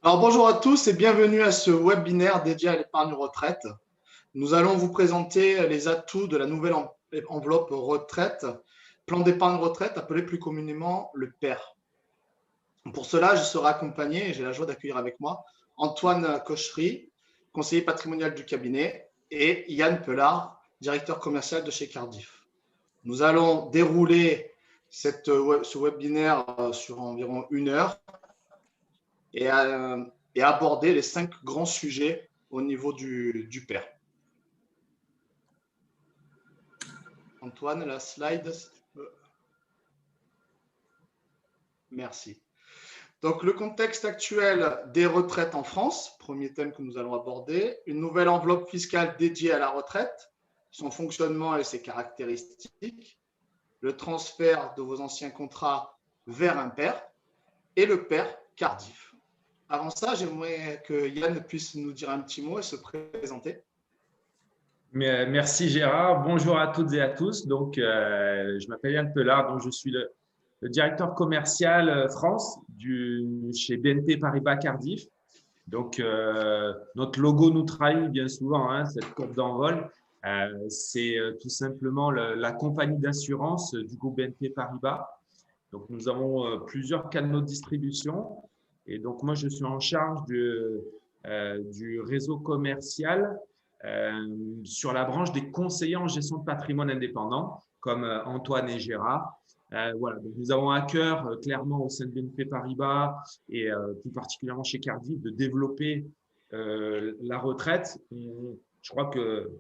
Alors bonjour à tous et bienvenue à ce webinaire dédié à l'épargne retraite. Nous allons vous présenter les atouts de la nouvelle enveloppe retraite, plan d'épargne retraite appelé plus communément le PER. Pour cela, je serai accompagné et j'ai la joie d'accueillir avec moi Antoine Cochery, conseiller patrimonial du cabinet, et Yann Pelard, directeur commercial de chez Cardiff. Nous allons dérouler ce webinaire sur environ 1 heure et, et aborder les 5 grands sujets au niveau du PER. Antoine, la slide, si tu peux. Merci. Donc, le contexte actuel des retraites en France, premier thème que nous allons aborder, une nouvelle enveloppe fiscale dédiée à la retraite, son fonctionnement et ses caractéristiques, le transfert de vos anciens contrats vers un PER et le PER Cardiff. Avant ça, j'aimerais que Yann puisse nous dire un petit mot et se présenter. Merci Gérard. Bonjour à toutes et à tous. Donc, je m'appelle Yann Pelard, donc je suis le directeur commercial France chez BNP Paribas Cardiff. Donc, notre logo nous trahit bien souvent, hein, cette cote d'envol. C'est tout simplement la compagnie d'assurance du groupe BNP Paribas. Donc, nous avons plusieurs canaux de distribution. Et donc, moi, je suis en charge du réseau commercial sur la branche des conseillers en gestion de patrimoine indépendant, comme Antoine et Gérard. Voilà, donc nous avons à cœur, clairement, au sein de BNP Paribas et plus particulièrement chez Cardiff, de développer la retraite. Je crois que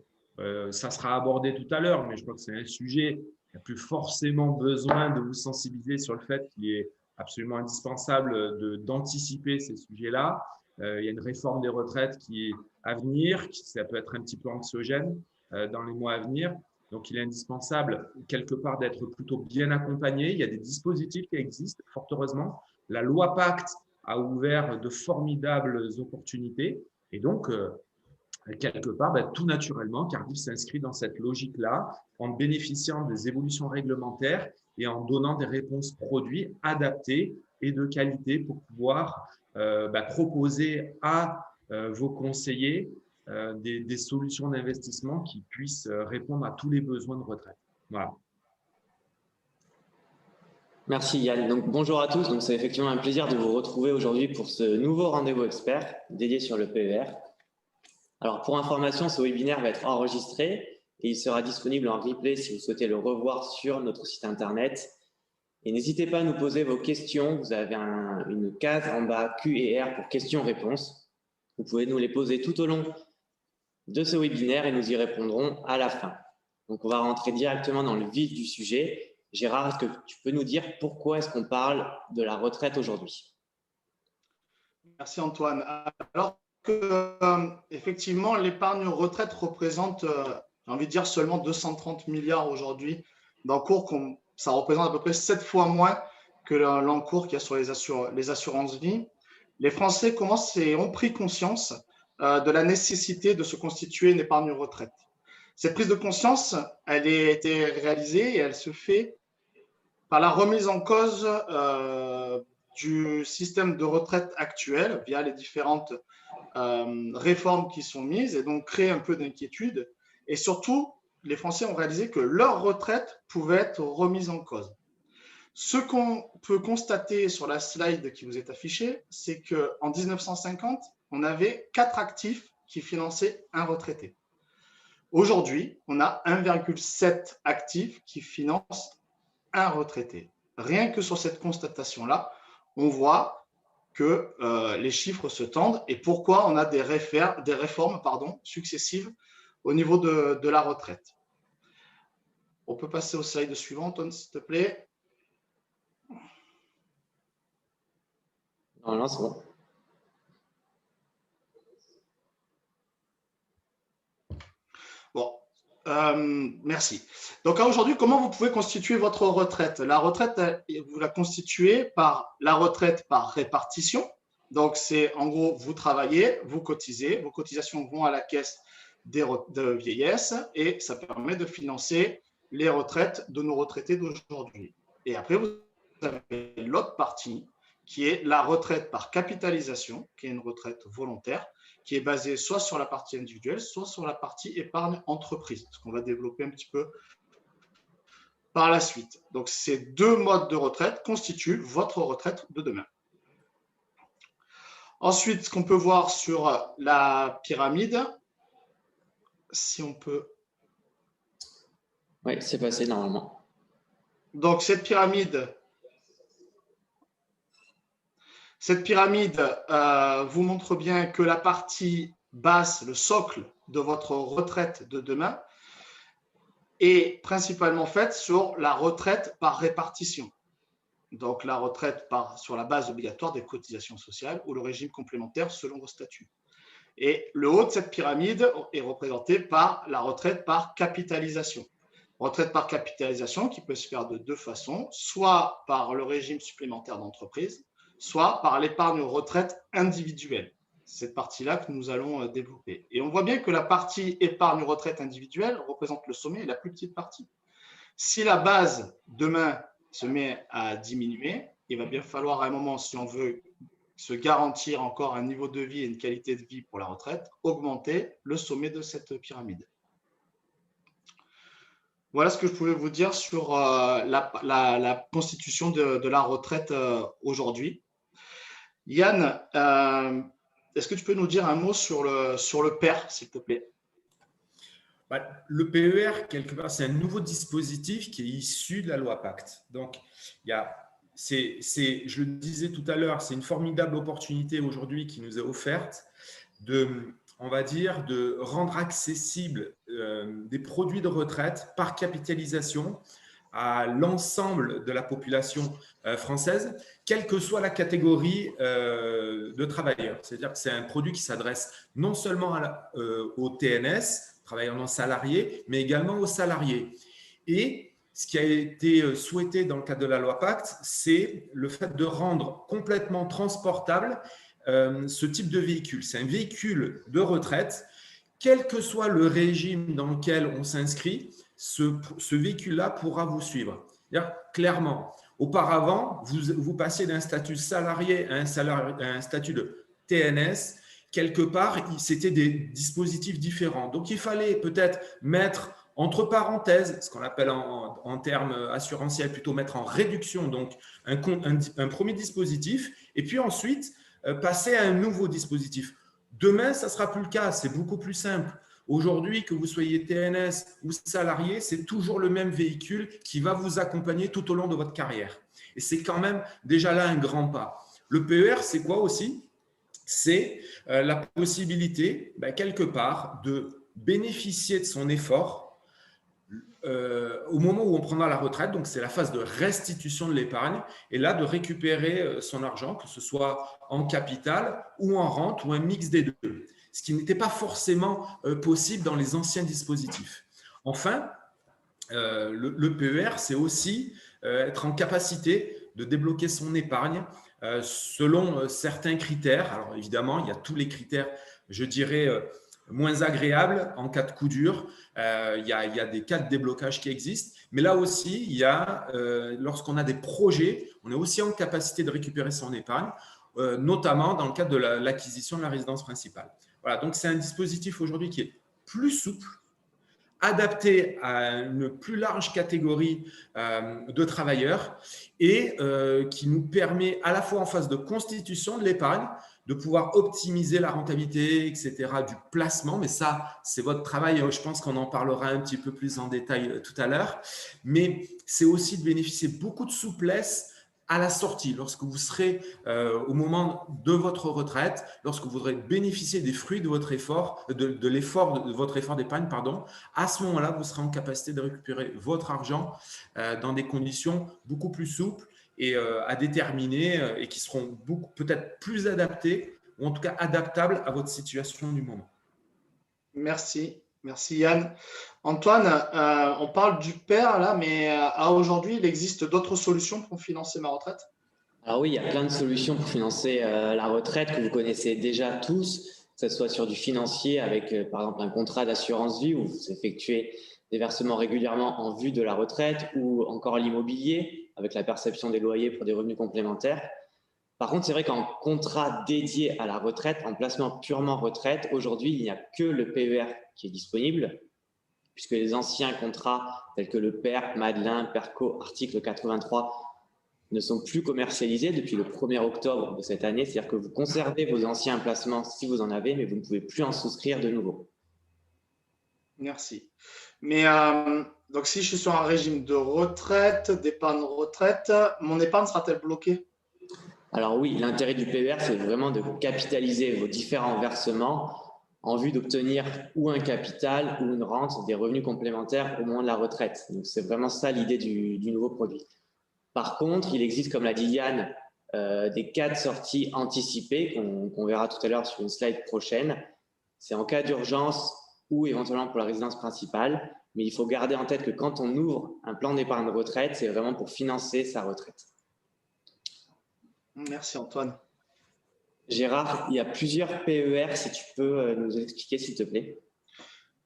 ça sera abordé tout à l'heure, mais je crois que c'est un sujet qui a plus forcément besoin de vous sensibiliser sur le fait qu'il est absolument indispensable d'anticiper ces sujets-là. Il y a une réforme des retraites qui est à venir, ça peut être un petit peu anxiogène dans les mois à venir. Donc, il est indispensable, quelque part, d'être plutôt bien accompagné. Il y a des dispositifs qui existent, fort heureusement. La loi Pacte a ouvert de formidables opportunités. Et donc, quelque part, tout naturellement, Cardiff s'inscrit dans cette logique-là en bénéficiant des évolutions réglementaires et en donnant des réponses produits adaptées et de qualité pour pouvoir proposer à vos conseillers des solutions d'investissement qui puissent répondre à tous les besoins de retraite. Voilà. Merci Yann. Donc, bonjour à tous. Donc, c'est effectivement un plaisir de vous retrouver aujourd'hui pour ce nouveau rendez-vous expert dédié sur le PER. Alors, pour information, ce webinaire va être enregistré et il sera disponible en replay si vous souhaitez le revoir sur notre site internet. Et n'hésitez pas à nous poser vos questions. Vous avez une case en bas Q&R pour questions-réponses. Vous pouvez nous les poser tout au long de ce webinaire et nous y répondrons à la fin. Donc, on va rentrer directement dans le vif du sujet. Gérard, est-ce que tu peux nous dire pourquoi est-ce qu'on parle de la retraite aujourd'hui? Merci Antoine. Alors que, effectivement, l'épargne retraite représente, j'ai envie de dire, seulement 230 milliards aujourd'hui d'encours. Ça représente à peu près 7 fois moins que l'encours qu'il y a sur les assurances vie. Les Français commencent et ont pris conscience de la nécessité de se constituer une épargne retraite. Cette prise de conscience, elle a été réalisée et elle se fait par la remise en cause du système de retraite actuel via les différentes réformes qui sont mises et donc créer un peu d'inquiétude. Et surtout, les Français ont réalisé que leur retraite pouvait être remise en cause. Ce qu'on peut constater sur la slide qui vous est affichée, c'est qu'en 1950, on avait 4 actifs qui finançaient un retraité. Aujourd'hui, on a 1,7 actifs qui financent un retraité. Rien que sur cette constatation-là, on voit que les chiffres se tendent et pourquoi on a des réformes successives au niveau de la retraite. On peut passer au slide suivant, Antoine, s'il te plaît. Non, c'est bon. Bon, merci. Donc aujourd'hui, comment vous pouvez constituer votre retraite? La retraite, vous la constituez par la retraite par répartition. Donc c'est en gros, vous travaillez, vous cotisez, vos cotisations vont à la caisse de vieillesse et ça permet de financer les retraites de nos retraités d'aujourd'hui. Et après, vous avez l'autre partie qui est la retraite par capitalisation, qui est une retraite volontaire, qui est basée soit sur la partie individuelle, soit sur la partie épargne entreprise, ce qu'on va développer un petit peu par la suite. Donc, ces deux modes de retraite constituent votre retraite de demain. Ensuite, ce qu'on peut voir sur la pyramide, si on peut… Oui, c'est passé normalement. Donc, cette pyramide vous montre bien que la partie basse, le socle de votre retraite de demain, est principalement faite sur la retraite par répartition. Donc, la retraite sur la base obligatoire des cotisations sociales ou le régime complémentaire selon vos statuts. Et le haut de cette pyramide est représenté par la retraite par capitalisation. Retraite par capitalisation qui peut se faire de deux façons, soit par le régime supplémentaire d'entreprise, soit par l'épargne retraite individuelle. C'est cette partie-là que nous allons développer. Et on voit bien que la partie épargne retraite individuelle représente le sommet et la plus petite partie. Si la base demain se met à diminuer, il va bien falloir à un moment, si on veut se garantir encore un niveau de vie et une qualité de vie pour la retraite, augmenter le sommet de cette pyramide. Voilà ce que je pouvais vous dire sur la constitution de la retraite aujourd'hui. Yann, est-ce que tu peux nous dire un mot sur le PER, s'il te plaît? Le PER, quelque part, c'est un nouveau dispositif qui est issu de la loi Pacte. Donc, je le disais tout à l'heure, c'est une formidable opportunité aujourd'hui qui nous est offerte de rendre accessible des produits de retraite par capitalisation à l'ensemble de la population française, quelle que soit la catégorie de travailleurs. C'est-à-dire que c'est un produit qui s'adresse non seulement au TNS, travailleurs non salariés, mais également aux salariés. Et ce qui a été souhaité dans le cadre de la loi Pacte, c'est le fait de rendre complètement transportable ce type de véhicule. C'est un véhicule de retraite, quel que soit le régime dans lequel on s'inscrit, ce véhicule-là pourra vous suivre. Clairement, auparavant, vous passiez d'un statut salarié à un statut de TNS. Quelque part, c'était des dispositifs différents. Donc, il fallait peut-être mettre entre parenthèses, ce qu'on appelle en termes assurantiels, plutôt mettre en réduction, donc un premier dispositif, et puis ensuite passer à un nouveau dispositif. Demain, ça ne sera plus le cas, c'est beaucoup plus simple. Aujourd'hui, que vous soyez TNS ou salarié, c'est toujours le même véhicule qui va vous accompagner tout au long de votre carrière. Et c'est quand même déjà là un grand pas. Le PER, c'est quoi aussi ? C'est la possibilité, quelque part, de bénéficier de son effort au moment où on prendra la retraite. Donc, c'est la phase de restitution de l'épargne et là, de récupérer son argent, que ce soit en capital ou en rente ou un mix des deux, ce qui n'était pas forcément possible dans les anciens dispositifs. Enfin, le PER, c'est aussi être en capacité de débloquer son épargne selon certains critères. Alors évidemment, il y a tous les critères, je dirais, moins agréables en cas de coup dur. Il y a des cas de déblocage qui existent. Mais là aussi, il y a, lorsqu'on a des projets, on est aussi en capacité de récupérer son épargne, notamment dans le cadre de l'acquisition de la résidence principale. Voilà, donc c'est un dispositif aujourd'hui qui est plus souple, adapté à une plus large catégorie de travailleurs et qui nous permet à la fois en phase de constitution de l'épargne de pouvoir optimiser la rentabilité, etc., du placement. Mais ça, c'est votre travail. Je pense qu'on en parlera un petit peu plus en détail tout à l'heure. Mais c'est aussi de bénéficier beaucoup de souplesse à la sortie, lorsque vous serez au moment de votre retraite, lorsque vous voudrez bénéficier des fruits de votre effort, de votre effort d'épargne, à ce moment-là, vous serez en capacité de récupérer votre argent dans des conditions beaucoup plus souples et à déterminer et qui seront peut-être plus adaptées ou en tout cas adaptables à votre situation du moment. Merci Yann. Antoine, on parle du PER là, mais à aujourd'hui, il existe d'autres solutions pour financer ma retraite? Alors oui, il y a plein de solutions pour financer la retraite que vous connaissez déjà tous, que ce soit sur du financier avec par exemple un contrat d'assurance vie où vous effectuez des versements régulièrement en vue de la retraite, ou encore l'immobilier avec la perception des loyers pour des revenus complémentaires. Par contre, c'est vrai qu'en contrat dédié à la retraite, en placement purement retraite, aujourd'hui, il n'y a que le PER qui est disponible, puisque les anciens contrats tels que le PERP, Madelin, PERCO, article 83 ne sont plus commercialisés depuis le 1er octobre de cette année. C'est-à-dire que vous conservez vos anciens placements si vous en avez, mais vous ne pouvez plus en souscrire de nouveau. Merci. Mais donc, si je suis sur un régime de retraite, d'épargne retraite, mon épargne sera-t-elle bloquée? Alors oui, l'intérêt du PER, c'est vraiment de capitaliser vos différents versements en vue d'obtenir ou un capital ou une rente, des revenus complémentaires au moment de la retraite. Donc c'est vraiment ça l'idée du nouveau produit. Par contre, il existe, comme l'a dit Yann, des cas de sortie anticipés qu'on verra tout à l'heure sur une slide prochaine. C'est en cas d'urgence ou éventuellement pour la résidence principale, mais il faut garder en tête que quand on ouvre un plan d'épargne retraite, c'est vraiment pour financer sa retraite. Merci Antoine. Gérard, il y a plusieurs PER, si tu peux nous expliquer s'il te plaît.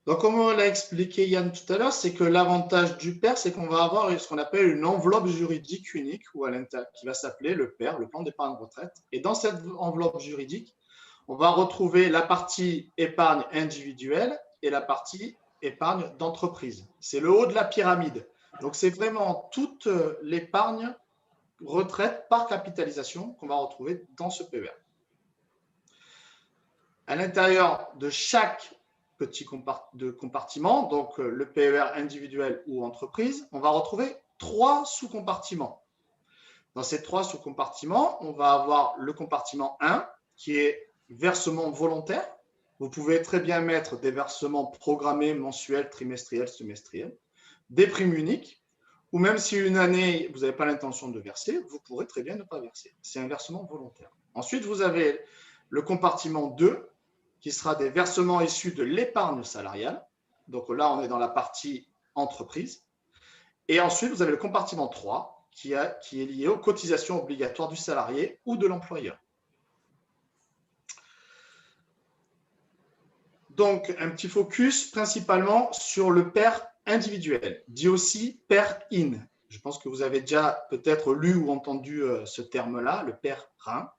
Donc, comme on l'a expliqué Yann tout à l'heure, c'est que l'avantage du PER, c'est qu'on va avoir ce qu'on appelle une enveloppe juridique unique qui va s'appeler le PER, le plan d'épargne retraite. Et dans cette enveloppe juridique, on va retrouver la partie épargne individuelle et la partie épargne d'entreprise. C'est le haut de la pyramide. Donc, c'est vraiment toute l'épargne retraite par capitalisation qu'on va retrouver dans ce PER. À l'intérieur de chaque petit compartiment, donc le PER individuel ou entreprise, on va retrouver 3 sous-compartiments. Dans ces 3 sous-compartiments, on va avoir le compartiment 1 qui est versement volontaire. Vous pouvez très bien mettre des versements programmés mensuels, trimestriels, semestriels, des primes uniques, ou même si une année, vous n'avez pas l'intention de verser, vous pourrez très bien ne pas verser. C'est un versement volontaire. Ensuite, vous avez le compartiment 2, qui sera des versements issus de l'épargne salariale. Donc là, on est dans la partie entreprise. Et ensuite, vous avez le compartiment 3, qui est lié aux cotisations obligatoires du salarié ou de l'employeur. Donc, un petit focus principalement sur le PER individuel, dit aussi PER-IN. Je pense que vous avez déjà peut-être lu ou entendu ce terme-là, le PER-RIN.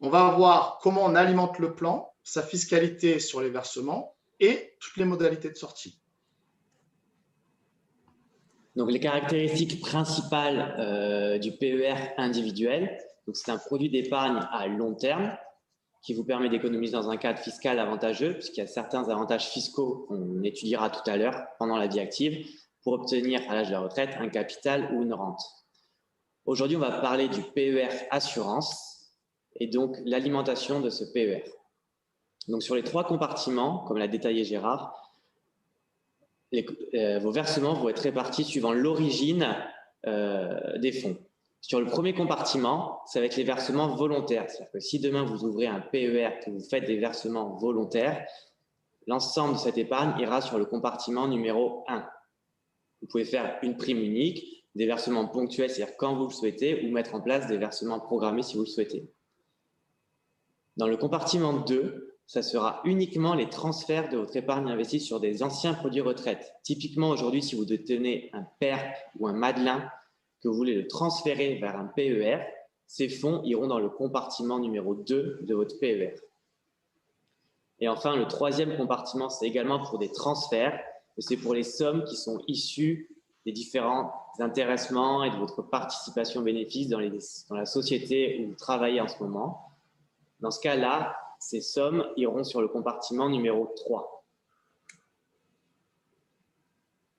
On va voir comment on alimente le plan, sa fiscalité sur les versements et toutes les modalités de sortie. Donc, les caractéristiques principales du PER individuel, c'est un produit d'épargne à long terme qui vous permet d'économiser dans un cadre fiscal avantageux, puisqu'il y a certains avantages fiscaux qu'on étudiera tout à l'heure pendant la vie active, pour obtenir à l'âge de la retraite un capital ou une rente. Aujourd'hui, on va parler du PER assurance et donc l'alimentation de ce PER. Donc sur les 3 compartiments, comme l'a détaillé Gérard, vos versements vont être répartis suivant l'origine des fonds. Sur le premier compartiment, ça va être les versements volontaires. C'est-à-dire que si demain vous ouvrez un PER, que vous faites des versements volontaires, l'ensemble de cette épargne ira sur le compartiment numéro 1. Vous pouvez faire une prime unique, des versements ponctuels, c'est-à-dire quand vous le souhaitez, ou mettre en place des versements programmés si vous le souhaitez. Dans le compartiment 2, ça sera uniquement les transferts de votre épargne investie sur des anciens produits retraite. Typiquement, aujourd'hui, si vous détenez un PERP ou un Madelin, que vous voulez le transférer vers un PER, ces fonds iront dans le compartiment numéro 2 de votre PER. Et enfin, le 3e compartiment, c'est également pour des transferts, et c'est pour les sommes qui sont issues des différents intéressements et de votre participation aux bénéfices dans la société où vous travaillez en ce moment. Dans ce cas-là, ces sommes iront sur le compartiment numéro 3.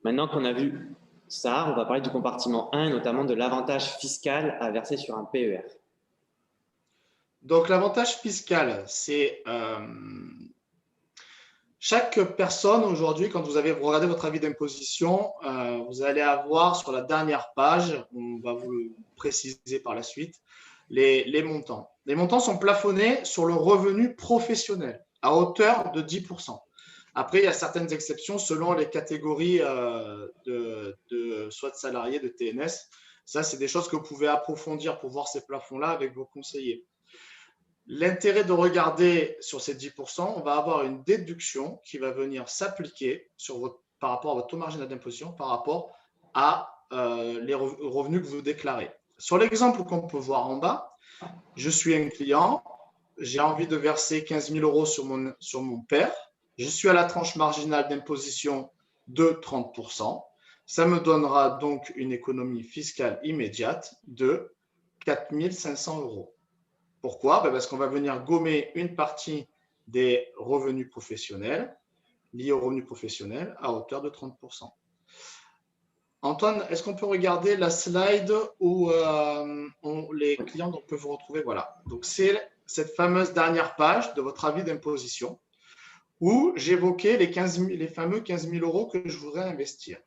Maintenant qu'on a vu ça, on va parler du compartiment 1, notamment de l'avantage fiscal à verser sur un PER. Donc, l'avantage fiscal, c'est chaque personne aujourd'hui, quand vous regardez votre avis d'imposition, vous allez avoir sur la dernière page, on va vous le préciser par la suite, les montants. Les montants sont plafonnés sur le revenu professionnel à hauteur de 10%. Après, il y a certaines exceptions selon les catégories soit de salariés, de TNS. Ça, c'est des choses que vous pouvez approfondir pour voir ces plafonds-là avec vos conseillers. L'intérêt de regarder sur ces 10%, on va avoir une déduction qui va venir s'appliquer par rapport à votre taux marginal d'imposition, par rapport à les revenus que vous déclarez. Sur l'exemple qu'on peut voir en bas, Je suis un client, j'ai envie de verser 15 000 euros sur mon père. Je suis à la tranche marginale d'imposition de 30%. Ça me donnera donc une économie fiscale immédiate de 4 500 euros. Pourquoi? Parce qu'on va venir gommer une partie des revenus professionnels liés aux revenus professionnels à hauteur de 30%. Antoine, est-ce qu'on peut regarder la slide où les clients peuvent vous retrouver? Voilà. Donc, c'est cette fameuse dernière page de votre avis d'imposition où j'évoquais les fameux 15 000 euros que je voudrais investir.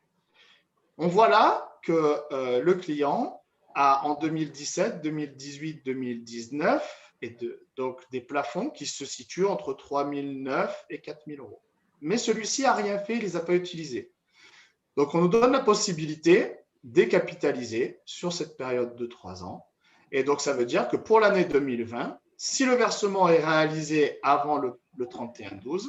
On voit là que le client a en 2017, 2018, 2019 donc des plafonds qui se situent entre 3 009 et 4 000 euros. Mais celui-ci n'a rien fait, il ne les a pas utilisés. Donc, on nous donne la possibilité de décapitaliser sur cette période de 3 ans. Et donc, ça veut dire que pour l'année 2020, si le versement est réalisé avant le 31/12,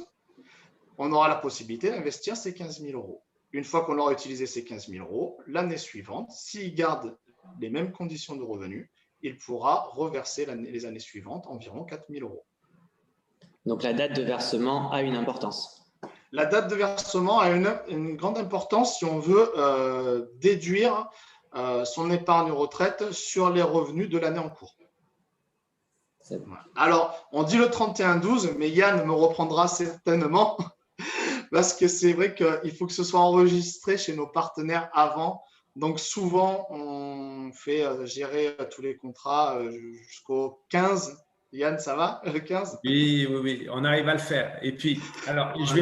on aura la possibilité d'investir ces 15 000 euros. Une fois qu'on aura utilisé ces 15 000 euros, l'année suivante, s'il garde les mêmes conditions de revenus, il pourra reverser les années suivantes environ 4 000 euros. Donc, la date de versement a une importance. La date de versement a une grande importance si on veut déduire son épargne retraite sur les revenus de l'année en cours. Alors, on dit le 31/12, mais Yann me reprendra certainement parce que c'est vrai qu'il faut que ce soit enregistré chez nos partenaires avant. Donc, souvent, on fait gérer tous les contrats jusqu'au 15. Yann, ça va, le 15? Oui, on arrive à le faire. Et puis, alors, je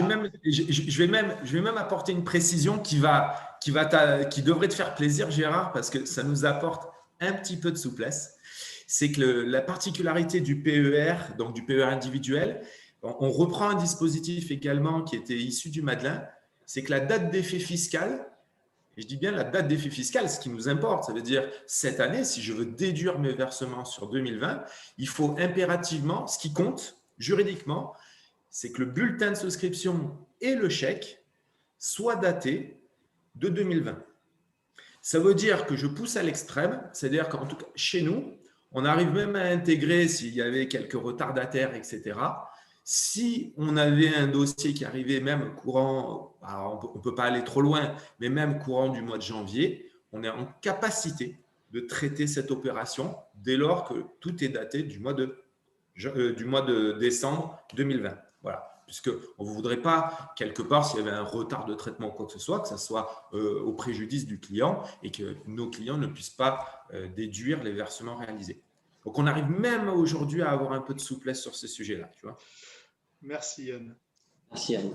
vais même apporter une précision qui devrait te faire plaisir, Gérard, parce que ça nous apporte un petit peu de souplesse. C'est que la particularité du PER, donc du PER individuel, on reprend un dispositif également qui était issu du Madelin, c'est que la date d'effet fiscal, et je dis bien la date d'effet fiscal, ce qui nous importe, ça veut dire cette année, si je veux déduire mes versements sur 2020, il faut impérativement, ce qui compte juridiquement, c'est que le bulletin de souscription et le chèque soient datés de 2020. Ça veut dire que je pousse à l'extrême, c'est-à-dire qu'en tout cas, chez nous, on arrive même à intégrer s'il y avait quelques retardataires, etc. Si on avait un dossier qui arrivait même courant, alors on ne peut pas aller trop loin, mais même courant du mois de janvier, on est en capacité de traiter cette opération dès lors que tout est daté du mois de décembre 2020. Voilà. Puisqu'on ne voudrait pas, quelque part, s'il y avait un retard de traitement ou quoi que ce soit au préjudice du client et que nos clients ne puissent pas déduire les versements réalisés. Donc, on arrive même aujourd'hui à avoir un peu de souplesse sur ces sujets-là, tu vois. Merci Yann. Merci Yann.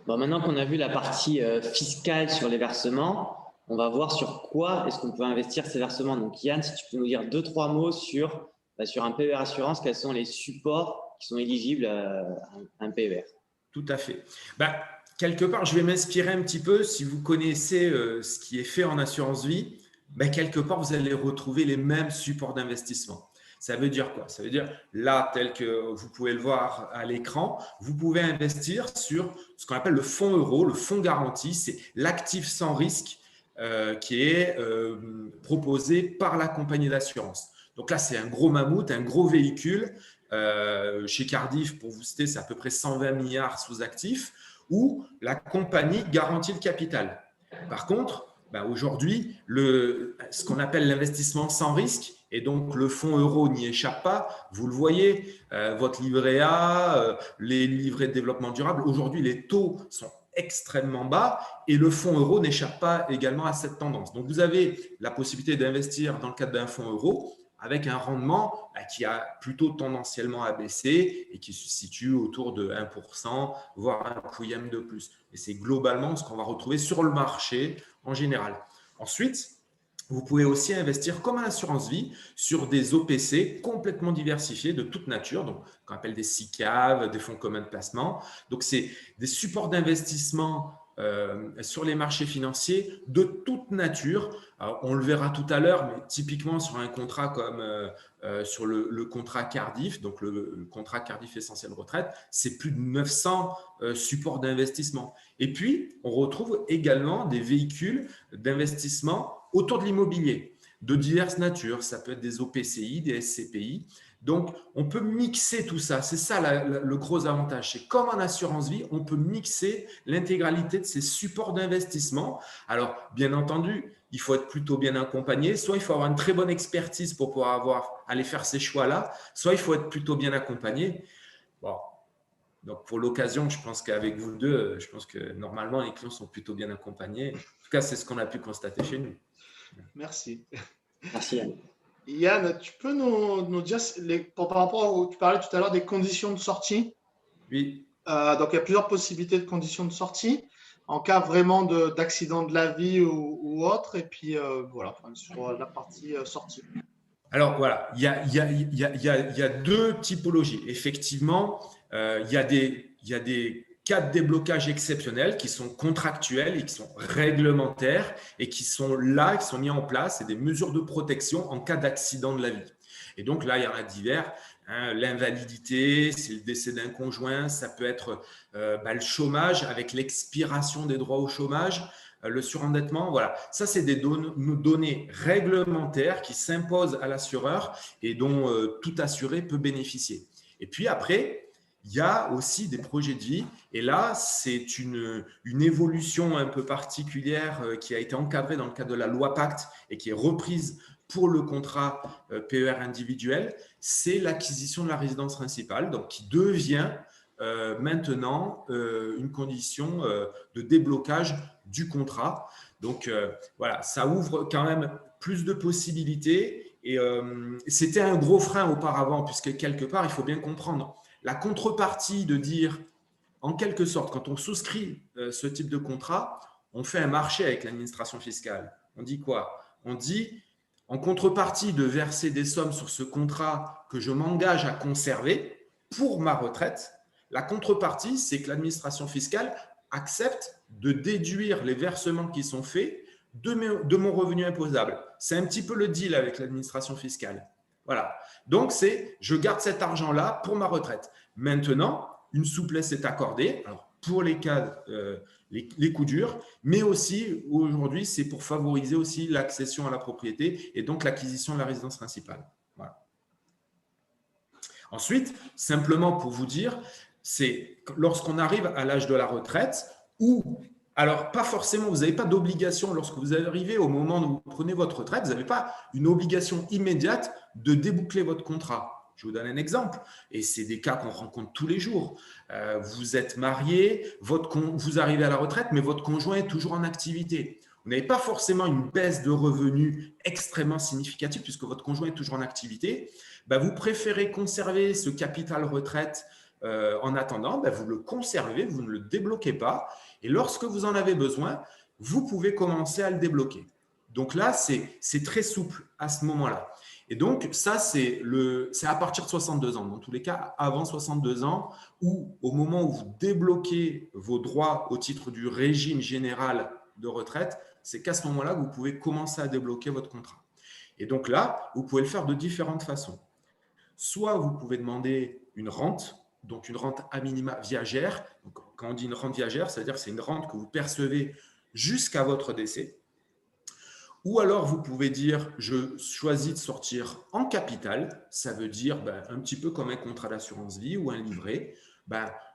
Bon, maintenant qu'on a vu la partie fiscale sur les versements, on va voir sur quoi est-ce qu'on peut investir ces versements. Donc Yann, si tu peux nous dire 2-3 mots sur un PER assurance, quels sont les supports qui sont éligibles à un PER? Tout à fait. Quelque part, je vais m'inspirer un petit peu. Si vous connaissez ce qui est fait en assurance vie, quelque part, vous allez retrouver les mêmes supports d'investissement. Ça veut dire quoi? Ça veut dire, là, tel que vous pouvez le voir à l'écran, vous pouvez investir sur ce qu'on appelle le fonds euro, le fonds garanti. C'est l'actif sans risque qui est proposé par la compagnie d'assurance. Donc là, c'est un gros mammouth, un gros véhicule. Chez Cardif, pour vous citer, c'est à peu près 120 milliards sous actifs, où la compagnie garantit le capital. Par contre, aujourd'hui, ce qu'on appelle l'investissement sans risque, et donc le fonds euro n'y échappe pas, vous le voyez, votre livret A, les livrets de développement durable, aujourd'hui les taux sont extrêmement bas et le fonds euro n'échappe pas également à cette tendance. Donc vous avez la possibilité d'investir dans le cadre d'un fonds euro avec un rendement qui a plutôt tendanciellement à baisser et qui se situe autour de 1%, voire un pouillème de plus. Et c'est globalement ce qu'on va retrouver sur le marché en général. Ensuite, vous pouvez aussi investir comme en assurance vie sur des OPC complètement diversifiés de toute nature, donc qu'on appelle des SICAV, des fonds communs de placement. Donc, c'est des supports d'investissement sur les marchés financiers de toute nature. Alors, on le verra tout à l'heure, mais typiquement sur un contrat comme sur le contrat Cardif, donc le contrat Cardif Essentiel Retraite, c'est plus de 900 supports d'investissement. Et puis, on retrouve également des véhicules d'investissement autour de l'immobilier. de diverses natures. Ça peut être des OPCI, des SCPI. Donc, on peut mixer tout ça. C'est ça le gros avantage. C'est comme en assurance vie, on peut mixer l'intégralité de ces supports d'investissement. Alors, bien entendu, il faut être plutôt bien accompagné. Soit il faut avoir une très bonne expertise pour pouvoir aller faire ces choix-là, soit il faut être plutôt bien accompagné. Bon. Donc, pour l'occasion, je pense qu'avec vous deux, je pense que normalement, les clients sont plutôt bien accompagnés. En tout cas, c'est ce qu'on a pu constater chez nous. Merci. Merci Yann. Yann, tu peux nous dire, par rapport tu parlais tout à l'heure des conditions de sortie. Oui. Donc, il y a plusieurs possibilités de conditions de sortie en cas vraiment d'accident de la vie ou autre. Et puis, voilà, sur la partie sortie. Alors, voilà, il y a deux typologies. Effectivement, il y a des cas de déblocage exceptionnels qui sont contractuels et qui sont réglementaires et qui sont là, qui sont mis en place, et des mesures de protection en cas d'accident de la vie. Et donc là, il y en a divers. Hein, l'invalidité, c'est le décès d'un conjoint, ça peut être le chômage avec l'expiration des droits au chômage, le surendettement. Voilà, ça, c'est des données réglementaires qui s'imposent à l'assureur et dont tout assuré peut bénéficier. Et puis après, il y a aussi des projets de vie. Et là, c'est une évolution un peu particulière qui a été encadrée dans le cadre de la loi Pacte et qui est reprise pour le contrat PER individuel. C'est l'acquisition de la résidence principale, donc qui devient maintenant une condition de déblocage du contrat. Donc, voilà, ça ouvre quand même plus de possibilités. Et c'était un gros frein auparavant, puisque quelque part, il faut bien comprendre la contrepartie de dire, en quelque sorte, quand on souscrit ce type de contrat, on fait un marché avec l'administration fiscale. On dit quoi? On dit, en contrepartie de verser des sommes sur ce contrat que je m'engage à conserver pour ma retraite, la contrepartie, c'est que l'administration fiscale accepte de déduire les versements qui sont faits de mon revenu imposable. C'est un petit peu le deal avec l'administration fiscale. Voilà. Donc, je garde cet argent-là pour ma retraite. Maintenant, une souplesse est accordée. Alors, pour les cas, les coups durs, mais aussi, aujourd'hui, c'est pour favoriser aussi l'accession à la propriété et donc l'acquisition de la résidence principale. Voilà. Ensuite, simplement pour vous dire, c'est lorsqu'on arrive à l'âge de la retraite ou alors, pas forcément, vous n'avez pas d'obligation lorsque vous arrivez au moment où vous prenez votre retraite, vous n'avez pas une obligation immédiate de déboucler votre contrat. Je vous donne un exemple, et c'est des cas qu'on rencontre tous les jours. Vous êtes marié, vous arrivez à la retraite, mais votre conjoint est toujours en activité. Vous n'avez pas forcément une baisse de revenus extrêmement significative puisque votre conjoint est toujours en activité. Vous préférez conserver ce capital retraite en attendant, vous le conservez, vous ne le débloquez pas. Et lorsque vous en avez besoin, vous pouvez commencer à le débloquer. Donc là, c'est très souple à ce moment-là. Et donc, ça, c'est à partir de 62 ans. Dans tous les cas, avant 62 ans, ou au moment où vous débloquez vos droits au titre du régime général de retraite, c'est qu'à ce moment-là, vous pouvez commencer à débloquer votre contrat. Et donc là, vous pouvez le faire de différentes façons. Soit vous pouvez demander une rente, donc une rente à minima viagère. Donc, quand on dit une rente viagère, ça veut dire que c'est une rente que vous percevez jusqu'à votre décès. Ou alors, vous pouvez dire, je choisis de sortir en capital. Ça veut dire un petit peu comme un contrat d'assurance vie ou un livret.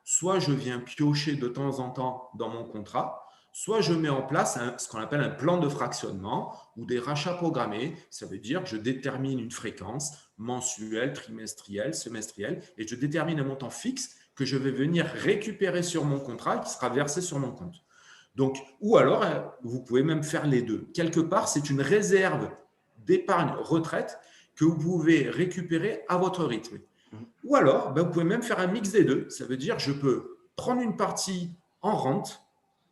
Soit je viens piocher de temps en temps dans mon contrat, soit je mets en place ce qu'on appelle un plan de fractionnement ou des rachats programmés. Ça veut dire que je détermine une fréquence mensuelle, trimestrielle, semestrielle et je détermine un montant fixe que je vais venir récupérer sur mon contrat et qui sera versé sur mon compte. Donc, ou alors, vous pouvez même faire les deux. Quelque part, c'est une réserve d'épargne retraite que vous pouvez récupérer à votre rythme. Ou alors, vous pouvez même faire un mix des deux. Ça veut dire je peux prendre une partie en rente,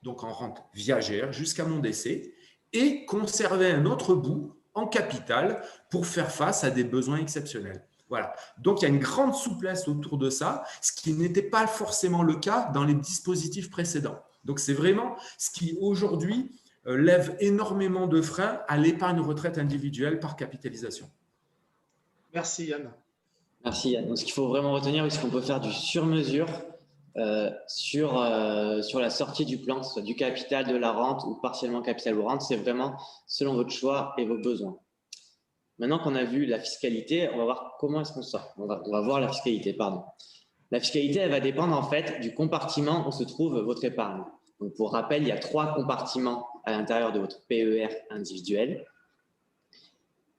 donc en rente viagère jusqu'à mon décès, et conserver un autre bout en capital pour faire face à des besoins exceptionnels. Voilà. Donc, il y a une grande souplesse autour de ça, ce qui n'était pas forcément le cas dans les dispositifs précédents. Donc, c'est vraiment ce qui, aujourd'hui, lève énormément de freins à l'épargne retraite individuelle par capitalisation. Merci Yann. Merci Yann. Donc, ce qu'il faut vraiment retenir, c'est qu'on peut faire du sur-mesure sur la sortie du plan, que ce soit du capital, de la rente ou partiellement capital ou rente. C'est vraiment selon votre choix et vos besoins. maintenant qu'on a vu la fiscalité, on va voir comment est-ce qu'on sort. On va voir la fiscalité, pardon. La fiscalité, elle va dépendre en fait du compartiment où se trouve votre épargne. Donc, pour rappel, il y a 3 compartiments à l'intérieur de votre PER individuel.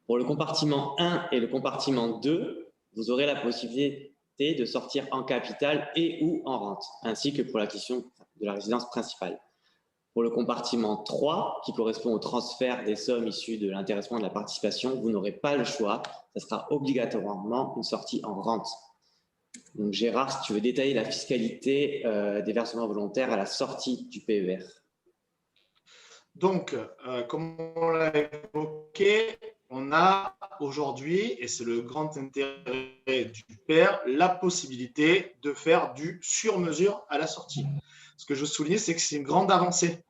Pour le compartiment 1 et le compartiment 2, vous aurez la possibilité de sortir en capital et ou en rente, ainsi que pour la question de la résidence principale. Pour le compartiment 3, qui correspond au transfert des sommes issues de l'intéressement de la participation, vous n'aurez pas le choix. Ce sera obligatoirement une sortie en rente. Donc Gérard, si tu veux détailler la fiscalité des versements volontaires à la sortie du PER. Donc, comme on l'a évoqué, on a aujourd'hui, et c'est le grand intérêt du PER, la possibilité de faire du sur-mesure à la sortie. Ce que je souligne, c'est que c'est une grande avancée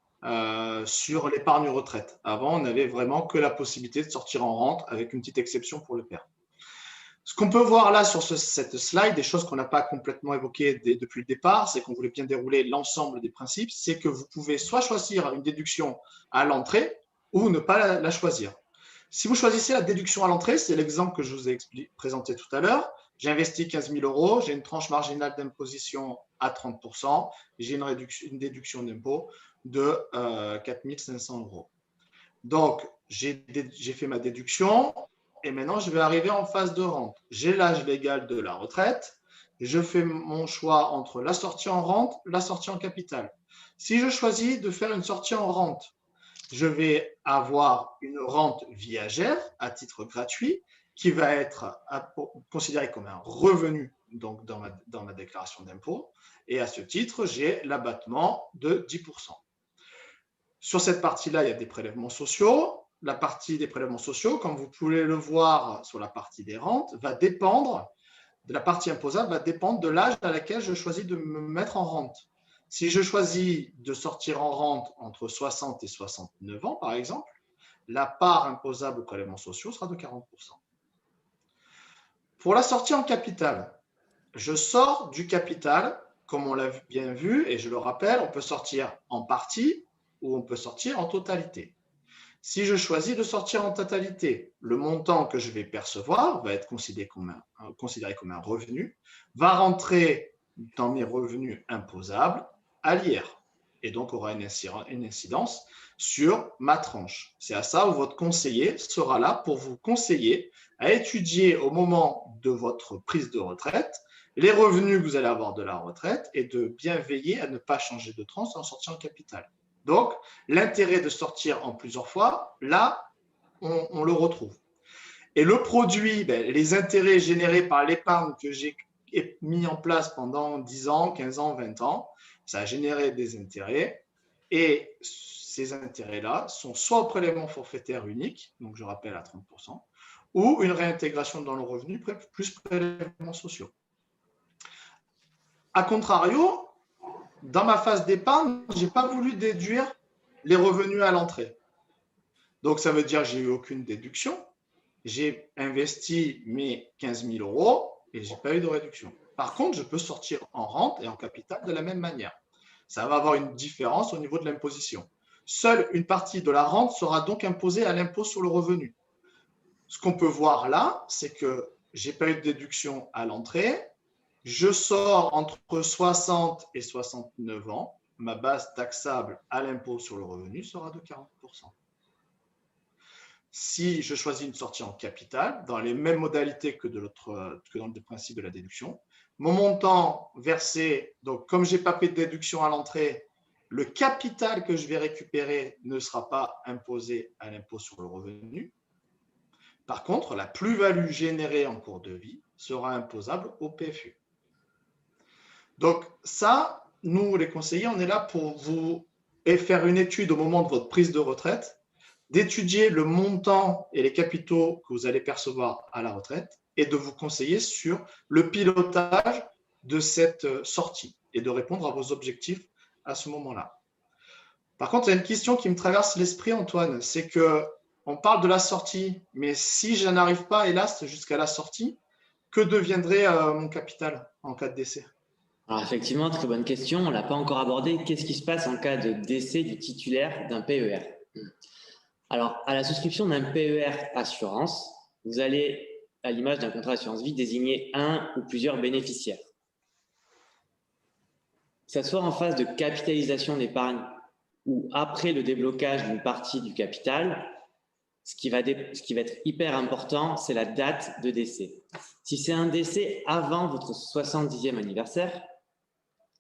sur l'épargne retraite. Avant, on n'avait vraiment que la possibilité de sortir en rente, avec une petite exception pour le PER. Ce qu'on peut voir là sur cette slide, des choses qu'on n'a pas complètement évoquées depuis le départ, c'est qu'on voulait bien dérouler l'ensemble des principes, c'est que vous pouvez soit choisir une déduction à l'entrée ou ne pas la choisir. Si vous choisissez la déduction à l'entrée, c'est l'exemple que je vous ai présenté tout à l'heure. J'ai investi 15 000 euros, j'ai une tranche marginale d'imposition à 30%, j'ai une déduction d'impôt de 4 500 euros. Donc, j'ai fait ma déduction. Et maintenant, je vais arriver en phase de rente. J'ai l'âge légal de la retraite. Je fais mon choix entre la sortie en rente, la sortie en capital. Si je choisis de faire une sortie en rente, je vais avoir une rente viagère à titre gratuit qui va être considérée comme un revenu donc dans ma déclaration d'impôt. Et à ce titre, j'ai l'abattement de 10%. Sur cette partie-là, il y a des prélèvements sociaux. La partie des prélèvements sociaux, comme vous pouvez le voir sur la partie des rentes, va dépendre de la partie imposable, va dépendre de l'âge à laquelle je choisis de me mettre en rente. Si je choisis de sortir en rente entre 60 et 69 ans, par exemple, la part imposable aux prélèvements sociaux sera de 40%. Pour la sortie en capital, je sors du capital, comme on l'a bien vu, et je le rappelle, on peut sortir en partie ou on peut sortir en totalité. Si je choisis de sortir en totalité, le montant que je vais percevoir va être considéré comme un revenu, va rentrer dans mes revenus imposables à l'IR et donc aura une incidence sur ma tranche. C'est à ça où votre conseiller sera là pour vous conseiller à étudier au moment de votre prise de retraite les revenus que vous allez avoir de la retraite et de bien veiller à ne pas changer de tranche en sortant en capital. Donc, l'intérêt de sortir en plusieurs fois, là, on le retrouve. Et le produit, les intérêts générés par l'épargne que j'ai mis en place pendant 10 ans, 15 ans, 20 ans, ça a généré des intérêts. Et ces intérêts-là sont soit au prélèvement forfaitaire unique, donc je rappelle à 30%, ou une réintégration dans le revenu plus prélèvements sociaux. A contrario, dans ma phase d'épargne, je n'ai pas voulu déduire les revenus à l'entrée. Donc, ça veut dire que je n'ai eu aucune déduction. J'ai investi mes 15 000 euros et je n'ai pas eu de réduction. Par contre, je peux sortir en rente et en capital de la même manière. Ça va avoir une différence au niveau de l'imposition. Seule une partie de la rente sera donc imposée à l'impôt sur le revenu. Ce qu'on peut voir là, c'est que je n'ai pas eu de déduction à l'entrée. Je sors entre 60 et 69 ans. Ma base taxable à l'impôt sur le revenu sera de 40%. Si je choisis une sortie en capital, dans les mêmes modalités que dans le principe de la déduction, mon montant versé, donc comme je n'ai pas fait de déduction à l'entrée, le capital que je vais récupérer ne sera pas imposé à l'impôt sur le revenu. Par contre, la plus-value générée en cours de vie sera imposable au PFU. Donc ça, nous les conseillers, on est là pour vous faire une étude au moment de votre prise de retraite, d'étudier le montant et les capitaux que vous allez percevoir à la retraite et de vous conseiller sur le pilotage de cette sortie et de répondre à vos objectifs à ce moment-là. Par contre, il y a une question qui me traverse l'esprit, Antoine, c'est qu'on parle de la sortie, mais si je n'arrive pas, hélas, jusqu'à la sortie, que deviendrait mon capital en cas de décès ? Alors effectivement, très bonne question. On ne l'a pas encore abordé. Qu'est-ce qui se passe en cas de décès du titulaire d'un PER ? Alors, à la souscription d'un PER assurance, vous allez, à l'image d'un contrat d'assurance vie, désigner un ou plusieurs bénéficiaires. Que ce soit en phase de capitalisation d'épargne ou après le déblocage d'une partie du capital, ce qui va être hyper important, c'est la date de décès. Si c'est un décès avant votre 70e anniversaire,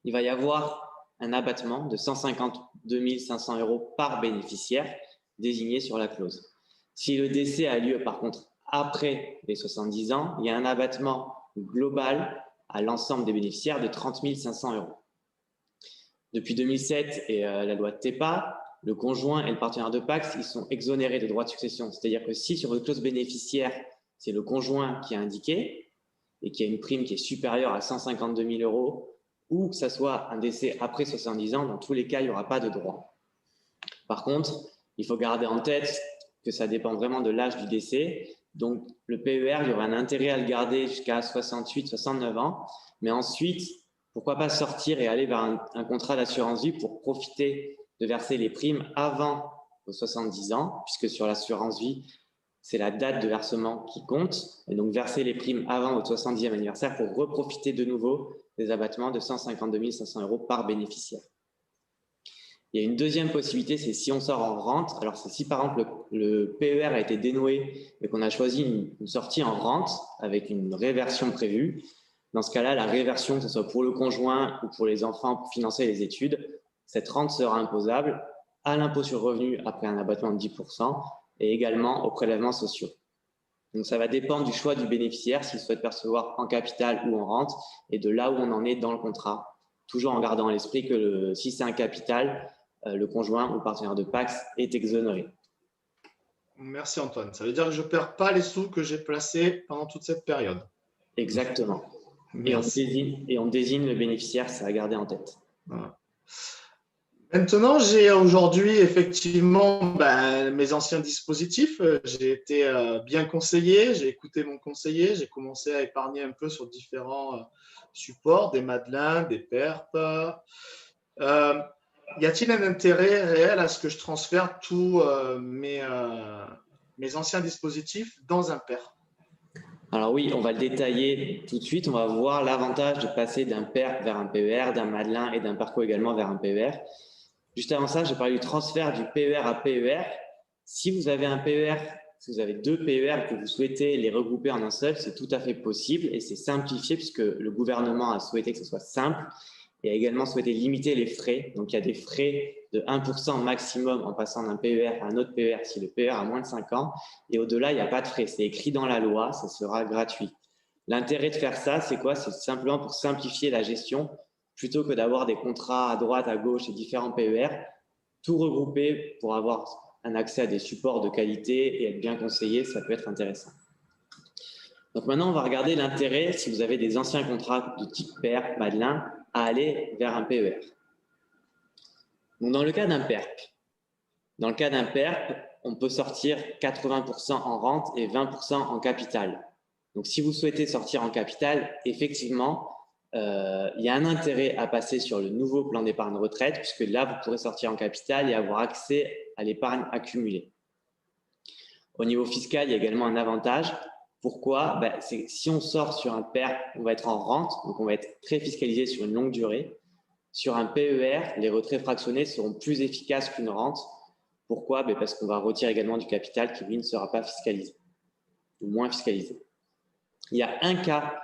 il va y avoir un abattement de 152 500 € par bénéficiaire désigné sur la clause. Si le décès a lieu par contre après les 70 ans, il y a un abattement global à l'ensemble des bénéficiaires de 30 500 €. Depuis 2007 et la loi de TEPA, le conjoint et le partenaire de Pacs, ils sont exonérés de droits de succession. C'est-à-dire que si sur votre clause bénéficiaire, c'est le conjoint qui a indiqué et qui a une prime qui est supérieure à 152 000 € ou que ça soit un décès après 70 ans, dans tous les cas, il n'y aura pas de droit. Par contre, il faut garder en tête que ça dépend vraiment de l'âge du décès. Donc, le PER, il y aura un intérêt à le garder jusqu'à 68, 69 ans. Mais ensuite, pourquoi pas sortir et aller vers un contrat d'assurance vie pour profiter de verser les primes avant vos 70 ans, puisque sur l'assurance vie, c'est la date de versement qui compte. Et donc, verser les primes avant votre 70e anniversaire pour reprofiter de nouveau des abattements de 152 500 € par bénéficiaire. Il y a une deuxième possibilité, c'est si on sort en rente. Alors, c'est si par exemple le PER a été dénoué et qu'on a choisi une sortie en rente avec une réversion prévue. Dans ce cas-là, la réversion, que ce soit pour le conjoint ou pour les enfants pour financer les études, cette rente sera imposable à l'impôt sur le revenu après un abattement de 10% et également aux prélèvements sociaux. Donc, ça va dépendre du choix du bénéficiaire s'il souhaite percevoir en capital ou en rente et de là où on en est dans le contrat. Toujours en gardant à l'esprit que si c'est un capital, le conjoint ou le partenaire de Pacs est exonéré. Merci Antoine. Ça veut dire que je ne perds pas les sous que j'ai placés pendant toute cette période. Exactement. Et on désigne le bénéficiaire, c'est à garder en tête. Voilà. Maintenant, j'ai aujourd'hui effectivement mes anciens dispositifs. J'ai été bien conseillé, j'ai écouté mon conseiller, j'ai commencé à épargner un peu sur différents supports, des Madelins, des PERP. Y a-t-il un intérêt réel à ce que je transfère tous mes anciens dispositifs dans un PERP? Alors oui, on va le détailler tout de suite. On va voir l'avantage de passer d'un PERP vers un PER, d'un Madelin et d'un PERCO également vers un PER. Juste avant ça, j'ai parlé du transfert du PER à PER. Si vous avez un PER, si vous avez deux PER et que vous souhaitez les regrouper en un seul, c'est tout à fait possible et c'est simplifié puisque le gouvernement a souhaité que ce soit simple et a également souhaité limiter les frais. Donc, il y a des frais de 1% maximum en passant d'un PER à un autre PER si le PER a moins de 5 ans. Et au-delà, il n'y a pas de frais. C'est écrit dans la loi, ça sera gratuit. L'intérêt de faire ça, c'est quoi? C'est simplement pour simplifier la gestion plutôt que d'avoir des contrats à droite, à gauche et différents PER, tout regrouper pour avoir un accès à des supports de qualité et être bien conseillé, ça peut être intéressant. Donc maintenant, on va regarder l'intérêt, si vous avez des anciens contrats de type PERP, Madelin, à aller vers un PER. Donc dans le cas d'un PERP, on peut sortir 80% en rente et 20% en capital. Donc si vous souhaitez sortir en capital, effectivement, il y a un intérêt à passer sur le nouveau plan d'épargne retraite, puisque là, vous pourrez sortir en capital et avoir accès à l'épargne accumulée. Au niveau fiscal, il y a également un avantage. Pourquoi? C'est si on sort sur un PERP, on va être en rente, donc on va être très fiscalisé sur une longue durée. Sur un PER, les retraits fractionnés seront plus efficaces qu'une rente. Pourquoi? Parce qu'on va retirer également du capital qui, lui, ne sera pas fiscalisé, ou moins fiscalisé. Il y a un cas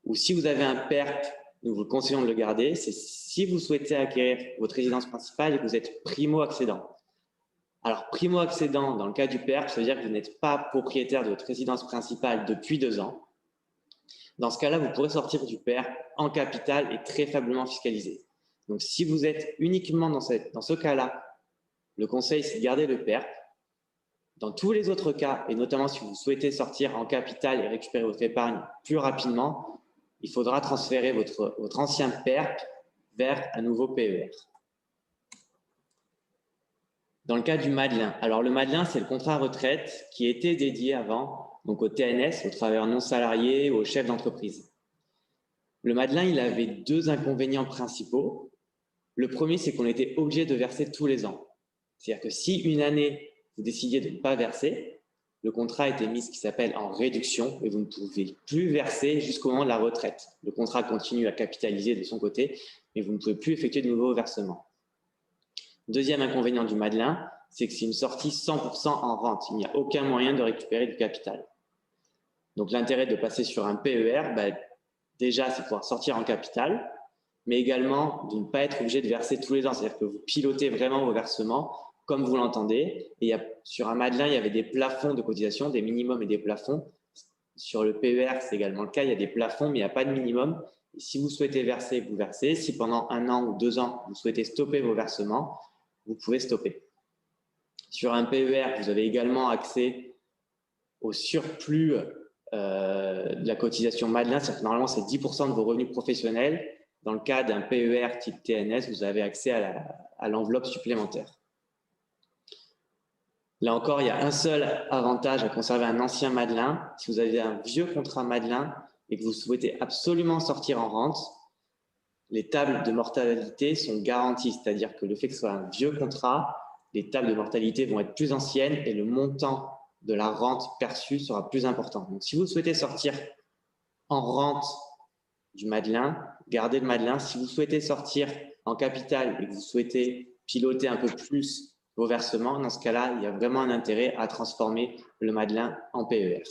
où si vous avez un PERP, nous vous conseillons de le garder, c'est si vous souhaitez acquérir votre résidence principale et que vous êtes primo-accédant. Alors, primo-accédant, dans le cas du PERP, ça veut dire que vous n'êtes pas propriétaire de votre résidence principale depuis 2 ans. Dans ce cas-là, vous pourrez sortir du PERP en capital et très faiblement fiscalisé. Donc, si vous êtes uniquement dans ce cas-là, le conseil, c'est de garder le PERP. Dans tous les autres cas, et notamment si vous souhaitez sortir en capital et récupérer votre épargne plus rapidement, il faudra transférer votre ancien PERP vers un nouveau PER. Dans le cas du Madelin, alors le Madelin, c'est le contrat retraite qui était dédié avant, donc au TNS, aux travailleurs non salariés, aux chefs d'entreprise. Le Madelin, il avait 2 inconvénients principaux. Le premier, c'est qu'on était obligé de verser tous les ans. C'est-à-dire que si une année, vous décidiez de ne pas verser, le contrat a été mis ce qui s'appelle en réduction et vous ne pouvez plus verser jusqu'au moment de la retraite. Le contrat continue à capitaliser de son côté, mais vous ne pouvez plus effectuer de nouveaux versements. Deuxième inconvénient du Madelin, c'est que c'est une sortie 100% en rente. Il n'y a aucun moyen de récupérer du capital. Donc l'intérêt de passer sur un PER, déjà, c'est pouvoir sortir en capital, mais également de ne pas être obligé de verser tous les ans. C'est-à-dire que vous pilotez vraiment vos versements comme vous l'entendez. Et sur un Madelin, il y avait des plafonds de cotisation, des minimums et des plafonds. Sur le PER, c'est également le cas. Il y a des plafonds, mais il n'y a pas de minimum. Et si vous souhaitez verser, vous versez. Si pendant 1 an ou 2 ans, vous souhaitez stopper vos versements, vous pouvez stopper. Sur un PER, vous avez également accès au surplus de la cotisation Madelin. Normalement, c'est 10% de vos revenus professionnels. Dans le cas d'un PER type TNS, vous avez accès à l'enveloppe supplémentaire. Là encore, il y a un seul avantage à conserver un ancien Madelin. Si vous avez un vieux contrat Madelin et que vous souhaitez absolument sortir en rente, les tables de mortalité sont garanties. C'est-à-dire que le fait que ce soit un vieux contrat, les tables de mortalité vont être plus anciennes et le montant de la rente perçue sera plus important. Donc, si vous souhaitez sortir en rente du Madelin, gardez le Madelin. Si vous souhaitez sortir en capital et que vous souhaitez piloter un peu plus vos versements, dans ce cas-là, il y a vraiment un intérêt à transformer le Madelin en PER.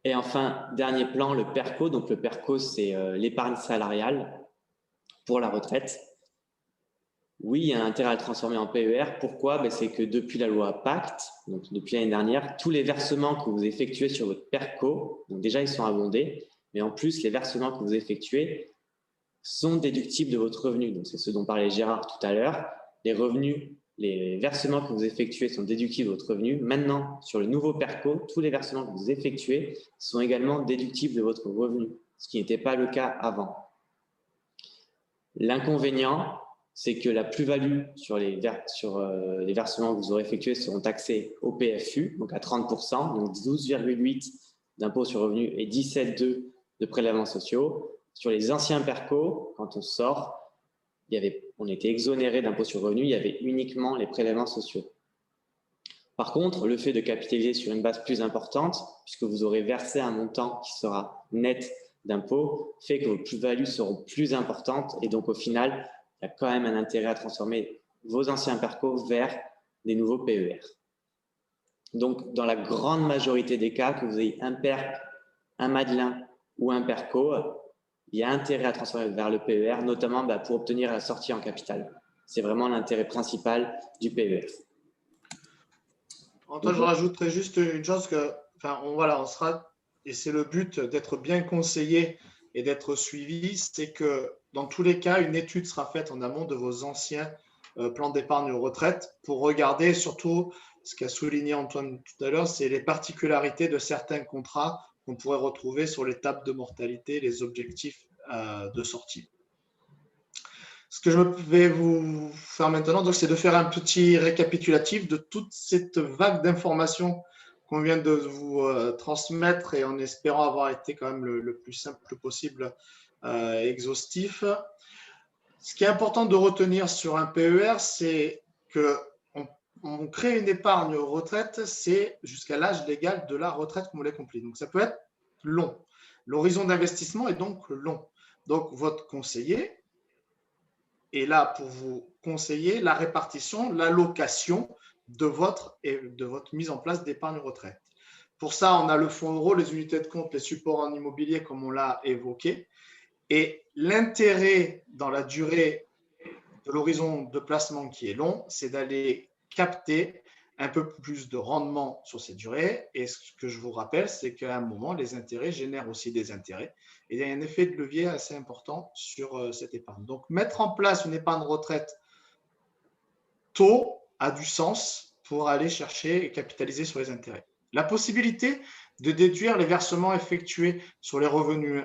Et enfin, dernier plan, le PERCO. Donc, le PERCO, c'est l'épargne salariale pour la retraite. Oui, il y a un intérêt à le transformer en PER. Pourquoi? C'est que depuis la loi Pacte, donc depuis l'année dernière, tous les versements que vous effectuez sur votre PERCO, donc déjà, ils sont abondés, mais en plus, les versements que vous effectuez sont déductibles de votre revenu. Donc, c'est ce dont parlait Gérard tout à l'heure. Les revenus, les versements que vous effectuez sont déductibles de votre revenu. Maintenant, sur le nouveau PERCO, tous les versements que vous effectuez sont également déductibles de votre revenu, ce qui n'était pas le cas avant. L'inconvénient, c'est que la plus-value sur les versements que vous aurez effectués seront taxés au PFU, donc à 30%, donc 12,8 d'impôt sur revenu et 17,2 de prélèvements sociaux. Sur les anciens PERCO, quand on sort, on était exonéré d'impôt sur revenu, il y avait uniquement les prélèvements sociaux. Par contre, le fait de capitaliser sur une base plus importante, puisque vous aurez versé un montant qui sera net d'impôt, fait que vos plus-values seront plus importantes et donc au final, il y a quand même un intérêt à transformer vos anciens PERCO vers des nouveaux PER. Donc, dans la grande majorité des cas, que vous ayez un PER, un Madelin ou un PERCO, il y a intérêt à transformer vers le PER, notamment pour obtenir la sortie en capital. C'est vraiment l'intérêt principal du PER. Toi, je rajouterais juste une chose que, on sera, et c'est le but d'être bien conseillé et d'être suivi, c'est que dans tous les cas, une étude sera faite en amont de vos anciens plans d'épargne retraite pour regarder surtout ce qu'a souligné Antoine tout à l'heure, c'est les particularités de certains contrats qu'on pourrait retrouver sur les tables de mortalité, les objectifs de sortie. Ce que je vais vous faire maintenant, c'est de faire un petit récapitulatif de toute cette vague d'informations qu'on vient de vous transmettre et en espérant avoir été quand même le plus simple possible exhaustif. Ce qui est important de retenir sur un PER, c'est qu'on crée une épargne retraite, c'est jusqu'à l'âge légal de la retraite, comme vous l'avez compris. Donc, ça peut être long. L'horizon d'investissement est donc long. Donc, votre conseiller est là pour vous conseiller la répartition, l'allocation de votre mise en place d'épargne retraite. Pour ça, on a le fonds euro, les unités de compte, les supports en immobilier, comme on l'a évoqué. Et l'intérêt dans la durée de l'horizon de placement qui est long, c'est d'aller capter un peu plus de rendement sur cette durée. Et ce que je vous rappelle, c'est qu'à un moment, les intérêts génèrent aussi des intérêts. Et il y a un effet de levier assez important sur cette épargne. Donc, mettre en place une épargne retraite tôt a du sens pour aller chercher et capitaliser sur les intérêts. La possibilité de déduire les versements effectués sur les revenus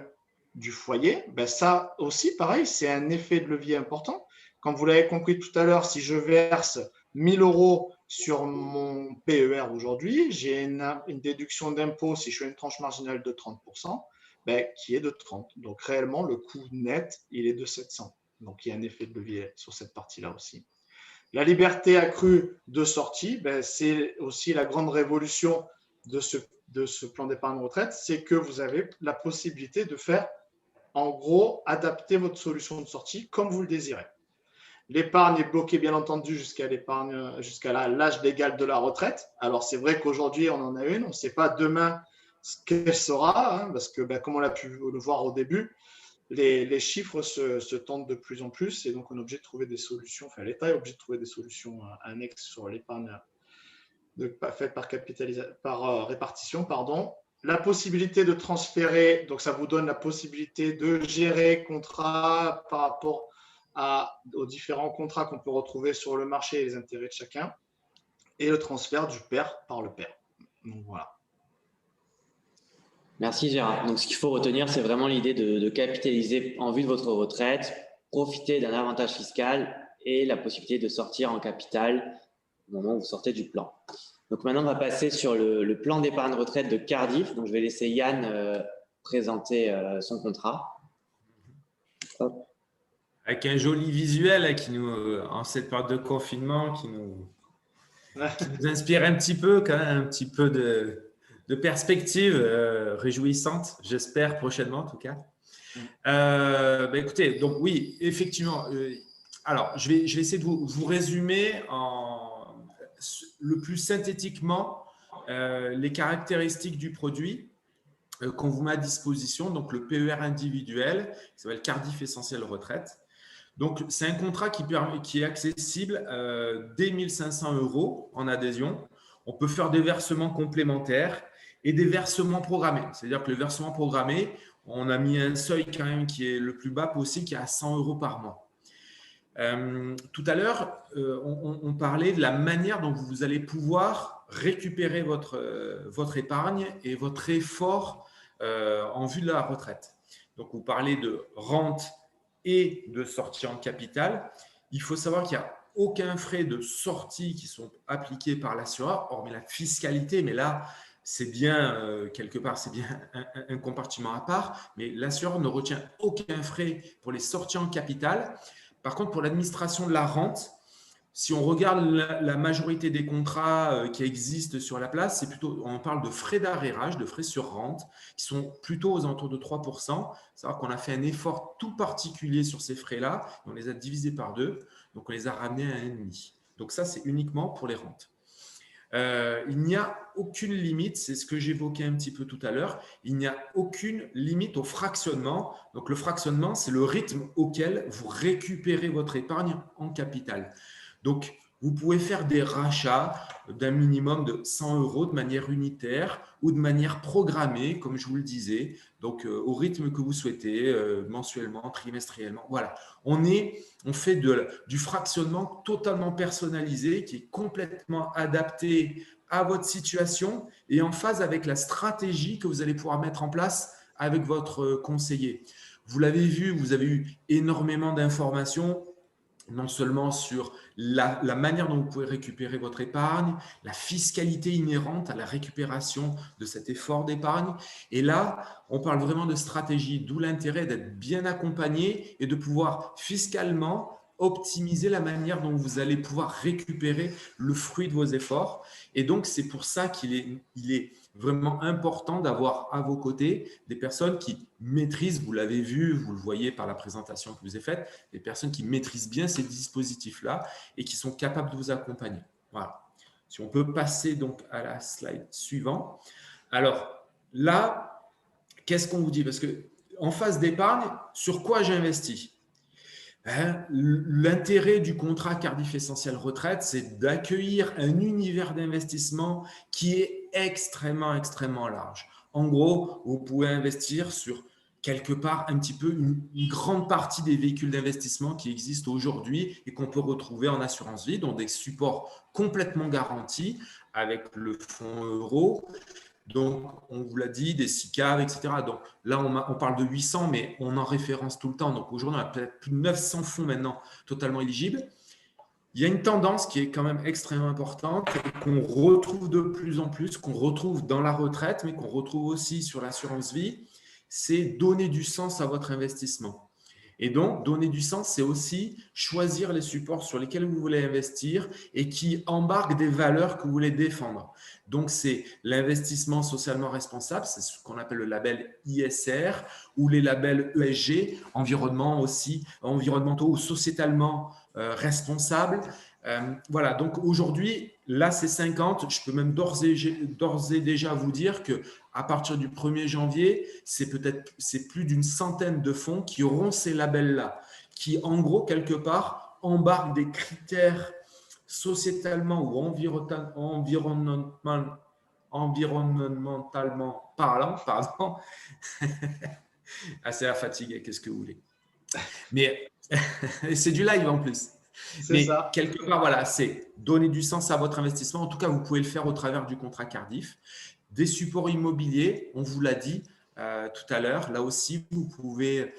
du foyer, ça aussi, pareil, c'est un effet de levier important. Comme vous l'avez compris tout à l'heure, si je verse 1 000 € sur mon PER aujourd'hui, j'ai une déduction d'impôt si je fais une tranche marginale de 30%, qui est de 30. Donc réellement, le coût net, il est de 700. Donc il y a un effet de levier sur cette partie-là aussi. La liberté accrue de sortie, ben, c'est aussi la grande révolution de ce plan d'épargne retraite, c'est que vous avez la possibilité de faire, en gros, adapter votre solution de sortie comme vous le désirez. L'épargne est bloquée, bien entendu, jusqu'à l'âge légal de la retraite. Alors, c'est vrai qu'aujourd'hui, on en a une. On ne sait pas demain ce qu'elle sera, hein, parce que, ben, comme on l'a pu le voir au début, les chiffres se tendent de plus en plus et donc on est obligé de trouver des solutions. Enfin, l'État est obligé de trouver des solutions annexes sur l'épargne faite par répartition. Pardon. La possibilité de transférer, donc ça vous donne la possibilité de gérer contrat par rapport aux différents contrats qu'on peut retrouver sur le marché et les intérêts de chacun, et le transfert du père par le père. Donc voilà. Merci Gérard. Donc ce qu'il faut retenir, c'est vraiment l'idée de capitaliser en vue de votre retraite, profiter d'un avantage fiscal et la possibilité de sortir en capital au moment où vous sortez du plan. Donc maintenant, on va passer sur le plan d'épargne retraite de Cardiff. Donc je vais laisser Yann présenter son contrat. Hop. Avec un joli visuel qui nous, en cette période de confinement, qui nous inspire un petit peu, quand même, un petit peu de perspective réjouissante, j'espère prochainement en tout cas. Écoutez, donc oui, effectivement. Alors, je vais essayer de vous résumer le plus synthétiquement les caractéristiques du produit qu'on vous met à disposition. Donc, le PER individuel, qui s'appelle Cardiff Essentiel Retraite. Donc, c'est un contrat qui est accessible dès 1 500 € en adhésion. On peut faire des versements complémentaires et des versements programmés. C'est-à-dire que le versement programmé, on a mis un seuil quand même qui est le plus bas possible, qui est à 100 € par mois. Tout à l'heure, on parlait de la manière dont vous allez pouvoir récupérer votre épargne et votre effort en vue de la retraite. Donc, vous parlez de rente et de sortie en capital. Il faut savoir qu'il n'y a aucun frais de sortie qui sont appliqués par l'assureur, hormis la fiscalité, mais là, c'est bien, quelque part, c'est bien un compartiment à part, mais l'assureur ne retient aucun frais pour les sorties en capital. Par contre, pour l'administration de la rente, si on regarde la majorité des contrats qui existent sur la place, c'est plutôt, on parle de frais d'arrérage, de frais sur rente, qui sont plutôt aux alentours de 3%. C'est-à-dire qu'on a fait un effort tout particulier sur ces frais-là, on les a divisés par 2, donc on les a ramenés à 1,5. Donc ça, c'est uniquement pour les rentes. Il n'y a aucune limite, c'est ce que j'évoquais un petit peu tout à l'heure, il n'y a aucune limite au fractionnement. Donc le fractionnement, c'est le rythme auquel vous récupérez votre épargne en capital. Donc, vous pouvez faire des rachats d'un minimum de 100 € de manière unitaire ou de manière programmée, comme je vous le disais, donc au rythme que vous souhaitez, mensuellement, trimestriellement. Voilà, on fait du fractionnement totalement personnalisé qui est complètement adapté à votre situation et en phase avec la stratégie que vous allez pouvoir mettre en place avec votre conseiller. Vous l'avez vu, vous avez eu énormément d'informations, non seulement sur la manière dont vous pouvez récupérer votre épargne, la fiscalité inhérente à la récupération de cet effort d'épargne. Et là, on parle vraiment de stratégie, d'où l'intérêt d'être bien accompagné et de pouvoir fiscalement optimiser la manière dont vous allez pouvoir récupérer le fruit de vos efforts. Et donc, c'est pour ça qu'il est vraiment important d'avoir à vos côtés des personnes qui maîtrisent, vous l'avez vu, vous le voyez par la présentation que je vous ai faite, des personnes qui maîtrisent bien ces dispositifs-là et qui sont capables de vous accompagner. Voilà. Si on peut passer donc à la slide suivante. Alors là, qu'est-ce qu'on vous dit? Parce qu'en phase d'épargne, sur quoi j'investis? L'intérêt du contrat Cardiff Essentiel Retraite, c'est d'accueillir un univers d'investissement qui est extrêmement, extrêmement large. En gros, vous pouvez investir sur quelque part un petit peu une grande partie des véhicules d'investissement qui existent aujourd'hui et qu'on peut retrouver en assurance vie, dans des supports complètement garantis avec le fonds euro. Donc, on vous l'a dit, des SICAV, etc. Donc là, on parle de 800, mais on en référence tout le temps. Donc aujourd'hui, on a peut-être plus de 900 fonds maintenant totalement éligibles. Il y a une tendance qui est quand même extrêmement importante, qu'on retrouve de plus en plus, qu'on retrouve dans la retraite, mais qu'on retrouve aussi sur l'assurance vie, c'est donner du sens à votre investissement. Et donc, donner du sens, c'est aussi choisir les supports sur lesquels vous voulez investir et qui embarquent des valeurs que vous voulez défendre. Donc, c'est l'investissement socialement responsable, c'est ce qu'on appelle le label ISR ou les labels ESG, environnementaux ou sociétalement responsables. Voilà, donc aujourd'hui, là, c'est 50. Je peux même d'ores et déjà vous dire que à partir du 1er janvier, c'est plus d'une centaine de fonds qui auront ces labels-là, qui en gros, quelque part, embarquent des critères sociétalement ou environnementalement parlant, pardon. Ah, c'est la fatigue, qu'est-ce que vous voulez. Mais c'est du live en plus. Mais ça. Quelque part, voilà, c'est donner du sens à votre investissement. En tout cas, vous pouvez le faire au travers du contrat Cardif. Des supports immobiliers, on vous l'a dit tout à l'heure. Là aussi, vous pouvez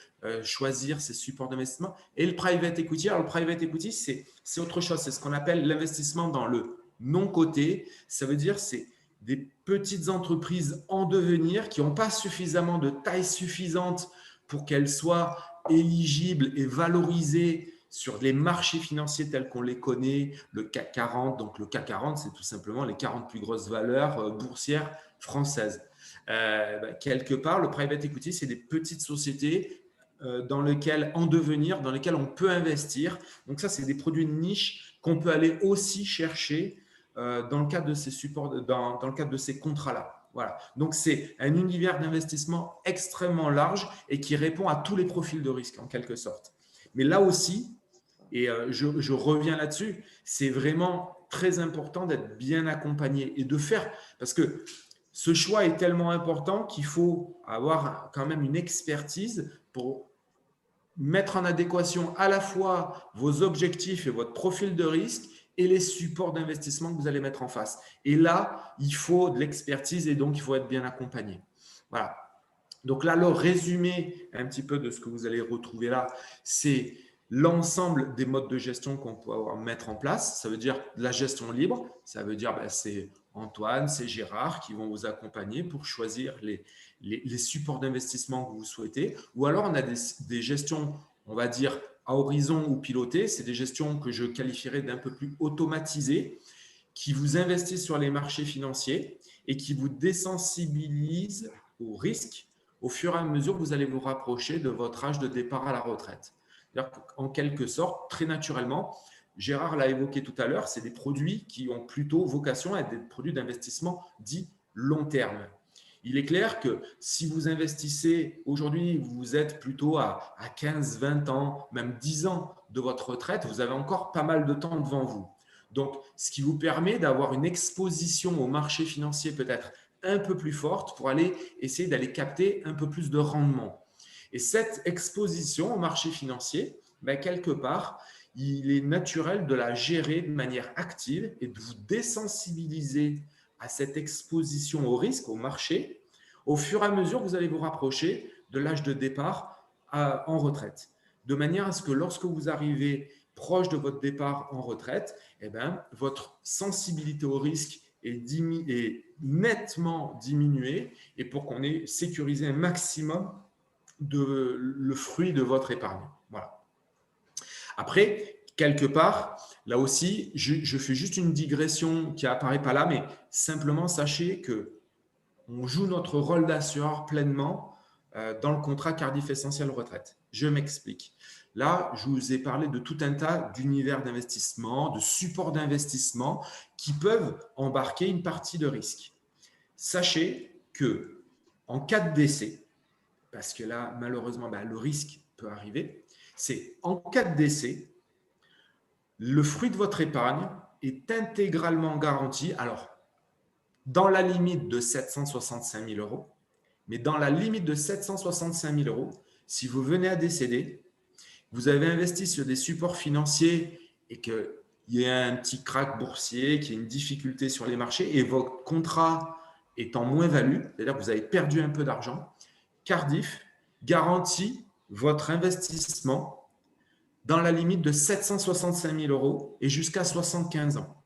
choisir ces supports d'investissement. Et le private equity, alors le private equity, c'est autre chose. C'est ce qu'on appelle l'investissement dans le non-coté. Ça veut dire c'est des petites entreprises en devenir qui n'ont pas suffisamment de taille suffisante pour qu'elles soient éligibles et valorisées sur les marchés financiers tels qu'on les connaît, le CAC 40. Donc, le CAC 40, c'est tout simplement les 40 plus grosses valeurs boursières françaises. Quelque part, le private equity, c'est des petites sociétés dans lesquelles on peut investir. Donc, ça, c'est des produits de niche qu'on peut aller aussi chercher dans le cadre de ces supports, dans le cadre de ces contrats-là. Voilà. Donc, c'est un univers d'investissement extrêmement large et qui répond à tous les profils de risque, en quelque sorte. Mais là aussi, et je reviens là-dessus, c'est vraiment très important d'être bien accompagné et de faire, parce que ce choix est tellement important qu'il faut avoir quand même une expertise pour mettre en adéquation à la fois vos objectifs et votre profil de risque et les supports d'investissement que vous allez mettre en face. Et là, il faut de l'expertise et donc il faut être bien accompagné. Voilà. Donc là, le résumé un petit peu de ce que vous allez retrouver là, c'est l'ensemble des modes de gestion qu'on peut mettre en place. Ça veut dire la gestion libre, ça veut dire c'est Antoine, c'est Gérard qui vont vous accompagner pour choisir les supports d'investissement que vous souhaitez. Ou alors, on a des gestions, on va dire, à horizon ou pilotées. C'est des gestions que je qualifierais d'un peu plus automatisées, qui vous investissent sur les marchés financiers et qui vous désensibilisent au risque au fur et à mesure que vous allez vous rapprocher de votre âge de départ à la retraite. En quelque sorte, très naturellement, Gérard l'a évoqué tout à l'heure, c'est des produits qui ont plutôt vocation à être des produits d'investissement dits long terme. Il est clair que si vous investissez aujourd'hui, vous êtes plutôt à 15, 20 ans, même 10 ans de votre retraite, vous avez encore pas mal de temps devant vous. Donc, ce qui vous permet d'avoir une exposition au marché financier peut-être un peu plus forte pour aller essayer d'aller capter un peu plus de rendement. Et cette exposition au marché financier, quelque part, il est naturel de la gérer de manière active et de vous désensibiliser à cette exposition au risque, au marché, au fur et à mesure que vous allez vous rapprocher de l'âge de départ en retraite. De manière à ce que lorsque vous arrivez proche de votre départ en retraite, votre sensibilité au risque est nettement diminuée et pour qu'on ait sécurisé un maximum le fruit de votre épargne. Voilà. Après, quelque part, là aussi, je fais juste une digression qui n'apparaît pas là, mais simplement sachez qu'on joue notre rôle d'assureur pleinement dans le contrat Cardif Essentiel Retraite. Je m'explique. Là, je vous ai parlé de tout un tas d'univers d'investissement, de supports d'investissement qui peuvent embarquer une partie de risque. Sachez qu'en cas de décès, parce que là, malheureusement, le risque peut arriver, c'est en cas de décès, le fruit de votre épargne est intégralement garanti, alors dans la limite de 765 000 euros, mais dans la limite de 765 000 euros, si vous venez à décéder, vous avez investi sur des supports financiers et qu'il y a un petit crack boursier, qu'il y a une difficulté sur les marchés et votre contrat est en moins-value, c'est-à-dire que vous avez perdu un peu d'argent, Cardif garantit votre investissement dans la limite de 765 000 euros et jusqu'à 75 ans.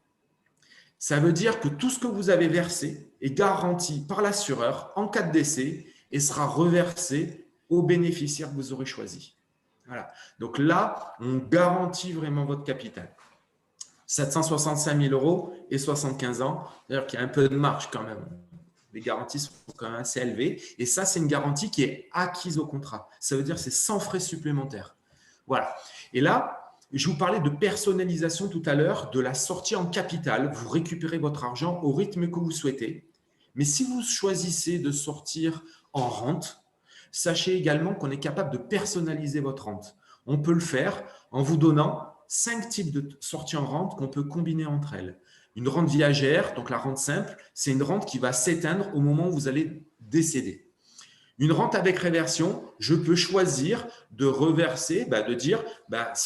Ça veut dire que tout ce que vous avez versé est garanti par l'assureur en cas de décès et sera reversé aux bénéficiaires que vous aurez choisis. Voilà. Donc là, on garantit vraiment votre capital. 765 000 € et 75 ans. D'ailleurs, qu'il y a un peu de marge quand même. Les garanties sont quand même assez élevées. Et ça, c'est une garantie qui est acquise au contrat. Ça veut dire que c'est sans frais supplémentaires. Voilà. Et là, je vous parlais de personnalisation tout à l'heure, de la sortie en capital. Vous récupérez votre argent au rythme que vous souhaitez. Mais si vous choisissez de sortir en rente, sachez également qu'on est capable de personnaliser votre rente. On peut le faire en vous donnant 5 types de sorties en rente qu'on peut combiner entre elles. Une rente viagère, donc la rente simple, c'est une rente qui va s'éteindre au moment où vous allez décéder. Une rente avec réversion, je peux choisir de reverser, de dire,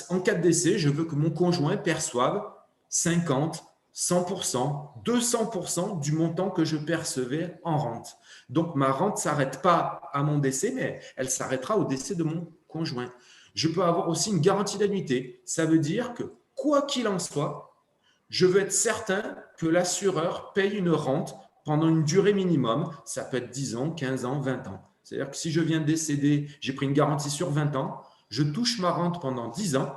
en cas de décès, je veux que mon conjoint perçoive 50, 100%, 200% du montant que je percevais en rente. Donc, ma rente ne s'arrête pas à mon décès, mais elle s'arrêtera au décès de mon conjoint. Je peux avoir aussi une garantie d'annuité. Ça veut dire que, quoi qu'il en soit, je veux être certain que l'assureur paye une rente pendant une durée minimum. Ça peut être 10 ans, 15 ans, 20 ans. C'est-à-dire que si je viens de décéder, j'ai pris une garantie sur 20 ans, je touche ma rente pendant 10 ans,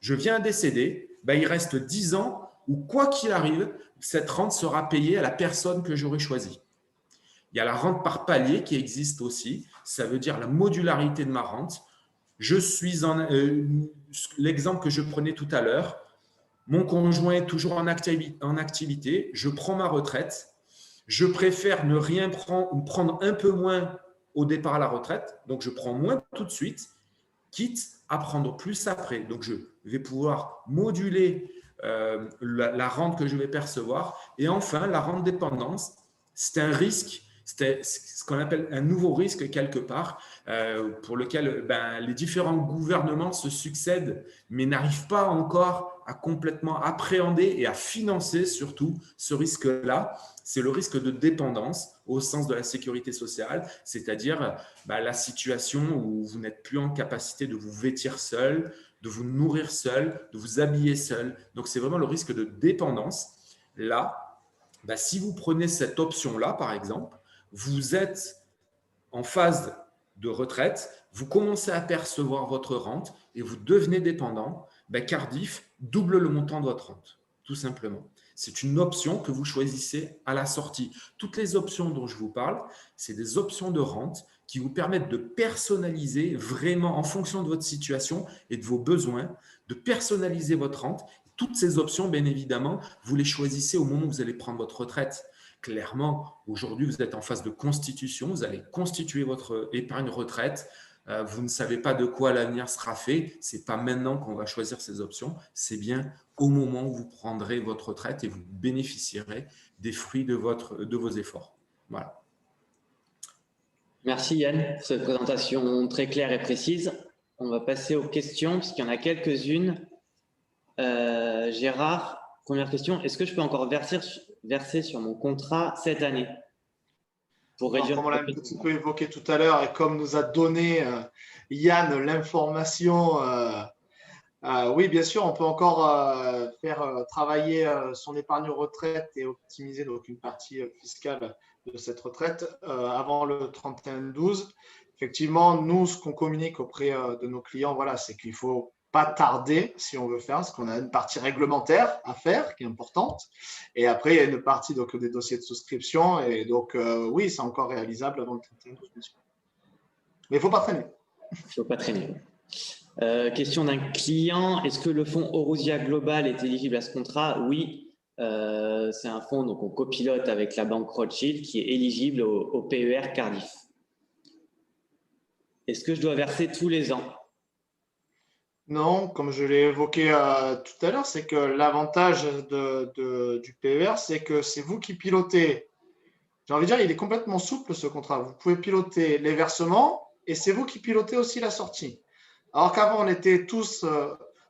je viens de décéder, il reste 10 ans où, quoi qu'il arrive, cette rente sera payée à la personne que j'aurai choisie. Il y a la rente par palier qui existe aussi. Ça veut dire la modularité de ma rente. Je suis l'exemple que je prenais tout à l'heure. Mon conjoint est toujours en activité. Je prends ma retraite. Je préfère ne rien prendre ou prendre un peu moins au départ à la retraite. Donc, je prends moins tout de suite, quitte à prendre plus après. Donc, je vais pouvoir moduler la rente que je vais percevoir. Et enfin, la rente dépendance, c'est un risque. C'est ce qu'on appelle un nouveau risque quelque part, pour lequel les différents gouvernements se succèdent, mais n'arrivent pas encore à complètement appréhender et à financer surtout ce risque-là. C'est le risque de dépendance au sens de la sécurité sociale, c'est-à-dire la situation où vous n'êtes plus en capacité de vous vêtir seul, de vous nourrir seul, de vous habiller seul. Donc, c'est vraiment le risque de dépendance. Là, si vous prenez cette option-là, par exemple, vous êtes en phase de retraite, vous commencez à percevoir votre rente et vous devenez dépendant, Cardif double le montant de votre rente, tout simplement. C'est une option que vous choisissez à la sortie. Toutes les options dont je vous parle, c'est des options de rente qui vous permettent de personnaliser vraiment en fonction de votre situation et de vos besoins, de personnaliser votre rente. Toutes ces options, bien évidemment, vous les choisissez au moment où vous allez prendre votre retraite. Clairement, aujourd'hui, vous êtes en phase de constitution, vous allez constituer votre épargne retraite. Vous ne savez pas de quoi l'avenir sera fait. Ce n'est pas maintenant qu'on va choisir ces options, c'est bien au moment où vous prendrez votre retraite et vous bénéficierez des fruits de vos efforts. Voilà. Merci Yann pour cette présentation très claire et précise. On va passer aux questions, parce qu'il y en a quelques-unes. Gérard, première question, est-ce que je peux encore verser sur mon contrat cette année pour réduire? Comme on l'a un petit peu évoqué tout à l'heure et comme nous a donné Yann l'information, oui, bien sûr, on peut encore faire travailler son épargne retraite et optimiser donc une partie fiscale de cette retraite avant le 31-12. Effectivement, nous, ce qu'on communique auprès de nos clients, voilà, c'est qu'il ne faut pas tarder si on veut faire, parce qu'on a une partie réglementaire à faire qui est importante. Et après, il y a une partie donc, des dossiers de souscription. Et donc, oui, c'est encore réalisable avant le 31-12, bien sûr. Mais il ne faut pas traîner. Il ne faut pas traîner. Question d'un client, est-ce que le fonds Aurousia Global est éligible à ce contrat? Oui, c'est un fonds donc on copilote avec la banque Rothschild qui est éligible au PER Cardiff. Est-ce que je dois verser tous les ans? Non, comme je l'ai évoqué tout à l'heure, c'est que l'avantage du PER, c'est que c'est vous qui pilotez. J'ai envie de dire, il est complètement souple ce contrat. Vous pouvez piloter les versements et c'est vous qui pilotez aussi la sortie. Alors qu'avant, on était tous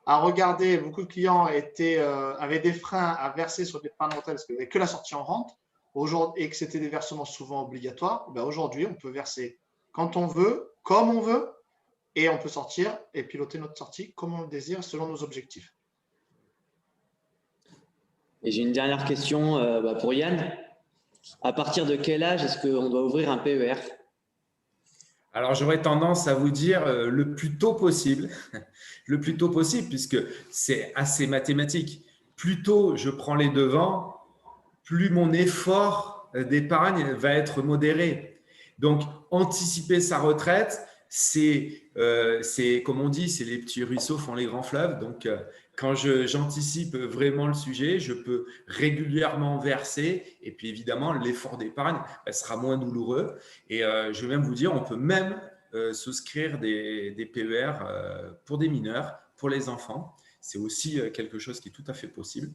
à regarder, beaucoup de clients avaient des freins à verser sur des l'épargne retraite parce qu'il n'y avait que la sortie en rente et que c'était des versements souvent obligatoires. Aujourd'hui, on peut verser quand on veut, comme on veut, et on peut sortir et piloter notre sortie comme on le désire selon nos objectifs. Et j'ai une dernière question pour Yann. À partir de quel âge est-ce qu'on doit ouvrir un PER? Alors, j'aurais tendance à vous dire le plus tôt possible, le plus tôt possible, puisque c'est assez mathématique. Plus tôt je prends les devants, plus mon effort d'épargne va être modéré. Donc, anticiper sa retraite, c'est comme on dit, c'est les petits ruisseaux font les grands fleuves. Donc, quand j'anticipe vraiment le sujet, je peux régulièrement verser. Et puis, évidemment, l'effort d'épargne sera moins douloureux. Et je vais même vous dire, on peut même souscrire des PER pour des mineurs, pour les enfants. C'est aussi quelque chose qui est tout à fait possible.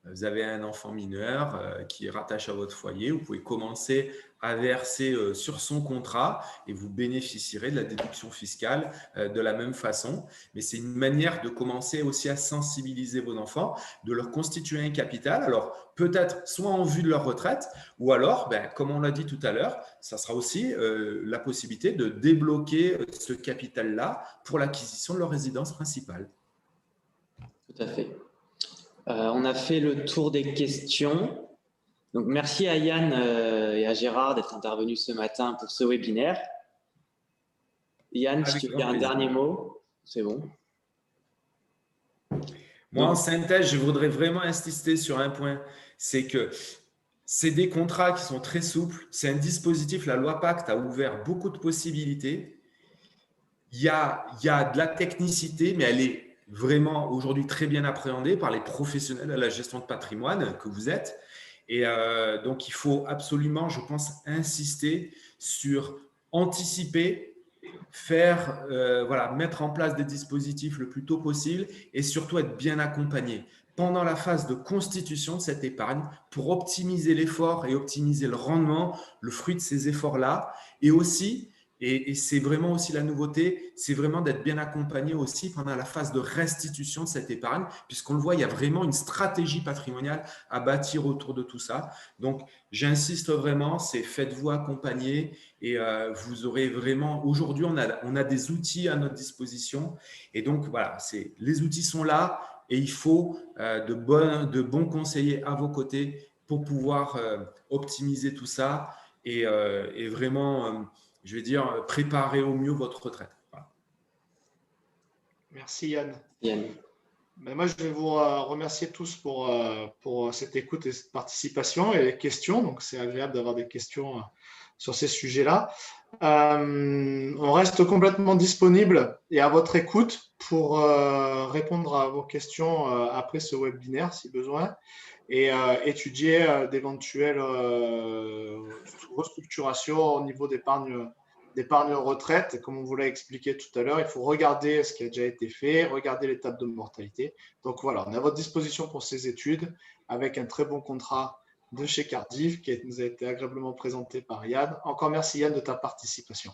Vous avez un enfant mineur qui est rattaché à votre foyer, vous pouvez commencer à verser sur son contrat et vous bénéficierez de la déduction fiscale de la même façon. Mais c'est une manière de commencer aussi à sensibiliser vos enfants, de leur constituer un capital. Alors, peut-être soit en vue de leur retraite, ou alors, comme on l'a dit tout à l'heure, ça sera aussi la possibilité de débloquer ce capital-là pour l'acquisition de leur résidence principale. Tout à fait. On a fait le tour des questions. Donc, merci à Yann et à Gérard d'être intervenus ce matin pour ce webinaire. Yann, si tu veux dire un dernier mot, c'est bon. Moi, en synthèse, je voudrais vraiment insister sur un point, c'est que c'est des contrats qui sont très souples. C'est un dispositif, la loi Pacte a ouvert beaucoup de possibilités. Il y a de la technicité, mais elle est vraiment aujourd'hui très bien appréhendée par les professionnels de la gestion de patrimoine que vous êtes. Et donc, il faut absolument, je pense, insister sur anticiper, faire, mettre en place des dispositifs le plus tôt possible et surtout être bien accompagné pendant la phase de constitution de cette épargne pour optimiser l'effort et optimiser le rendement, le fruit de ces efforts-là. Et aussi, et c'est vraiment aussi la nouveauté, c'est vraiment d'être bien accompagné aussi pendant la phase de restitution de cette épargne, puisqu'on le voit, il y a vraiment une stratégie patrimoniale à bâtir autour de tout ça. Donc, j'insiste vraiment, c'est faites-vous accompagner et vous aurez vraiment… Aujourd'hui, on a des outils à notre disposition et donc, voilà, les outils sont là et il faut de bons conseillers à vos côtés pour pouvoir optimiser tout ça et vraiment… je vais dire, préparer au mieux votre retraite. Voilà. Merci Yann. Yann. Ben moi, je vais vous remercier tous pour cette écoute et cette participation et les questions. Donc, c'est agréable d'avoir des questions sur ces sujets-là. On reste complètement disponible et à votre écoute pour répondre à vos questions après ce webinaire, si besoin, et étudier d'éventuelles restructurations au niveau d'épargne retraite. Comme on vous l'a expliqué tout à l'heure, il faut regarder ce qui a déjà été fait, regarder l'étape de mortalité. Donc voilà, on est à votre disposition pour ces études avec un très bon contrat de chez Cardiff qui nous a été agréablement présenté par Yann. Encore merci Yann de ta participation.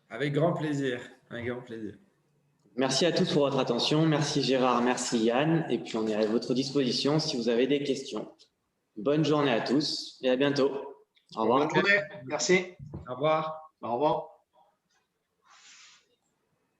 Avec grand plaisir, avec grand plaisir. Merci à tous pour votre attention. Merci Gérard, merci Yann. Et puis on est à votre disposition si vous avez des questions. Bonne journée à tous et à bientôt. Au revoir. Bonne journée. Merci. Au revoir. Au revoir.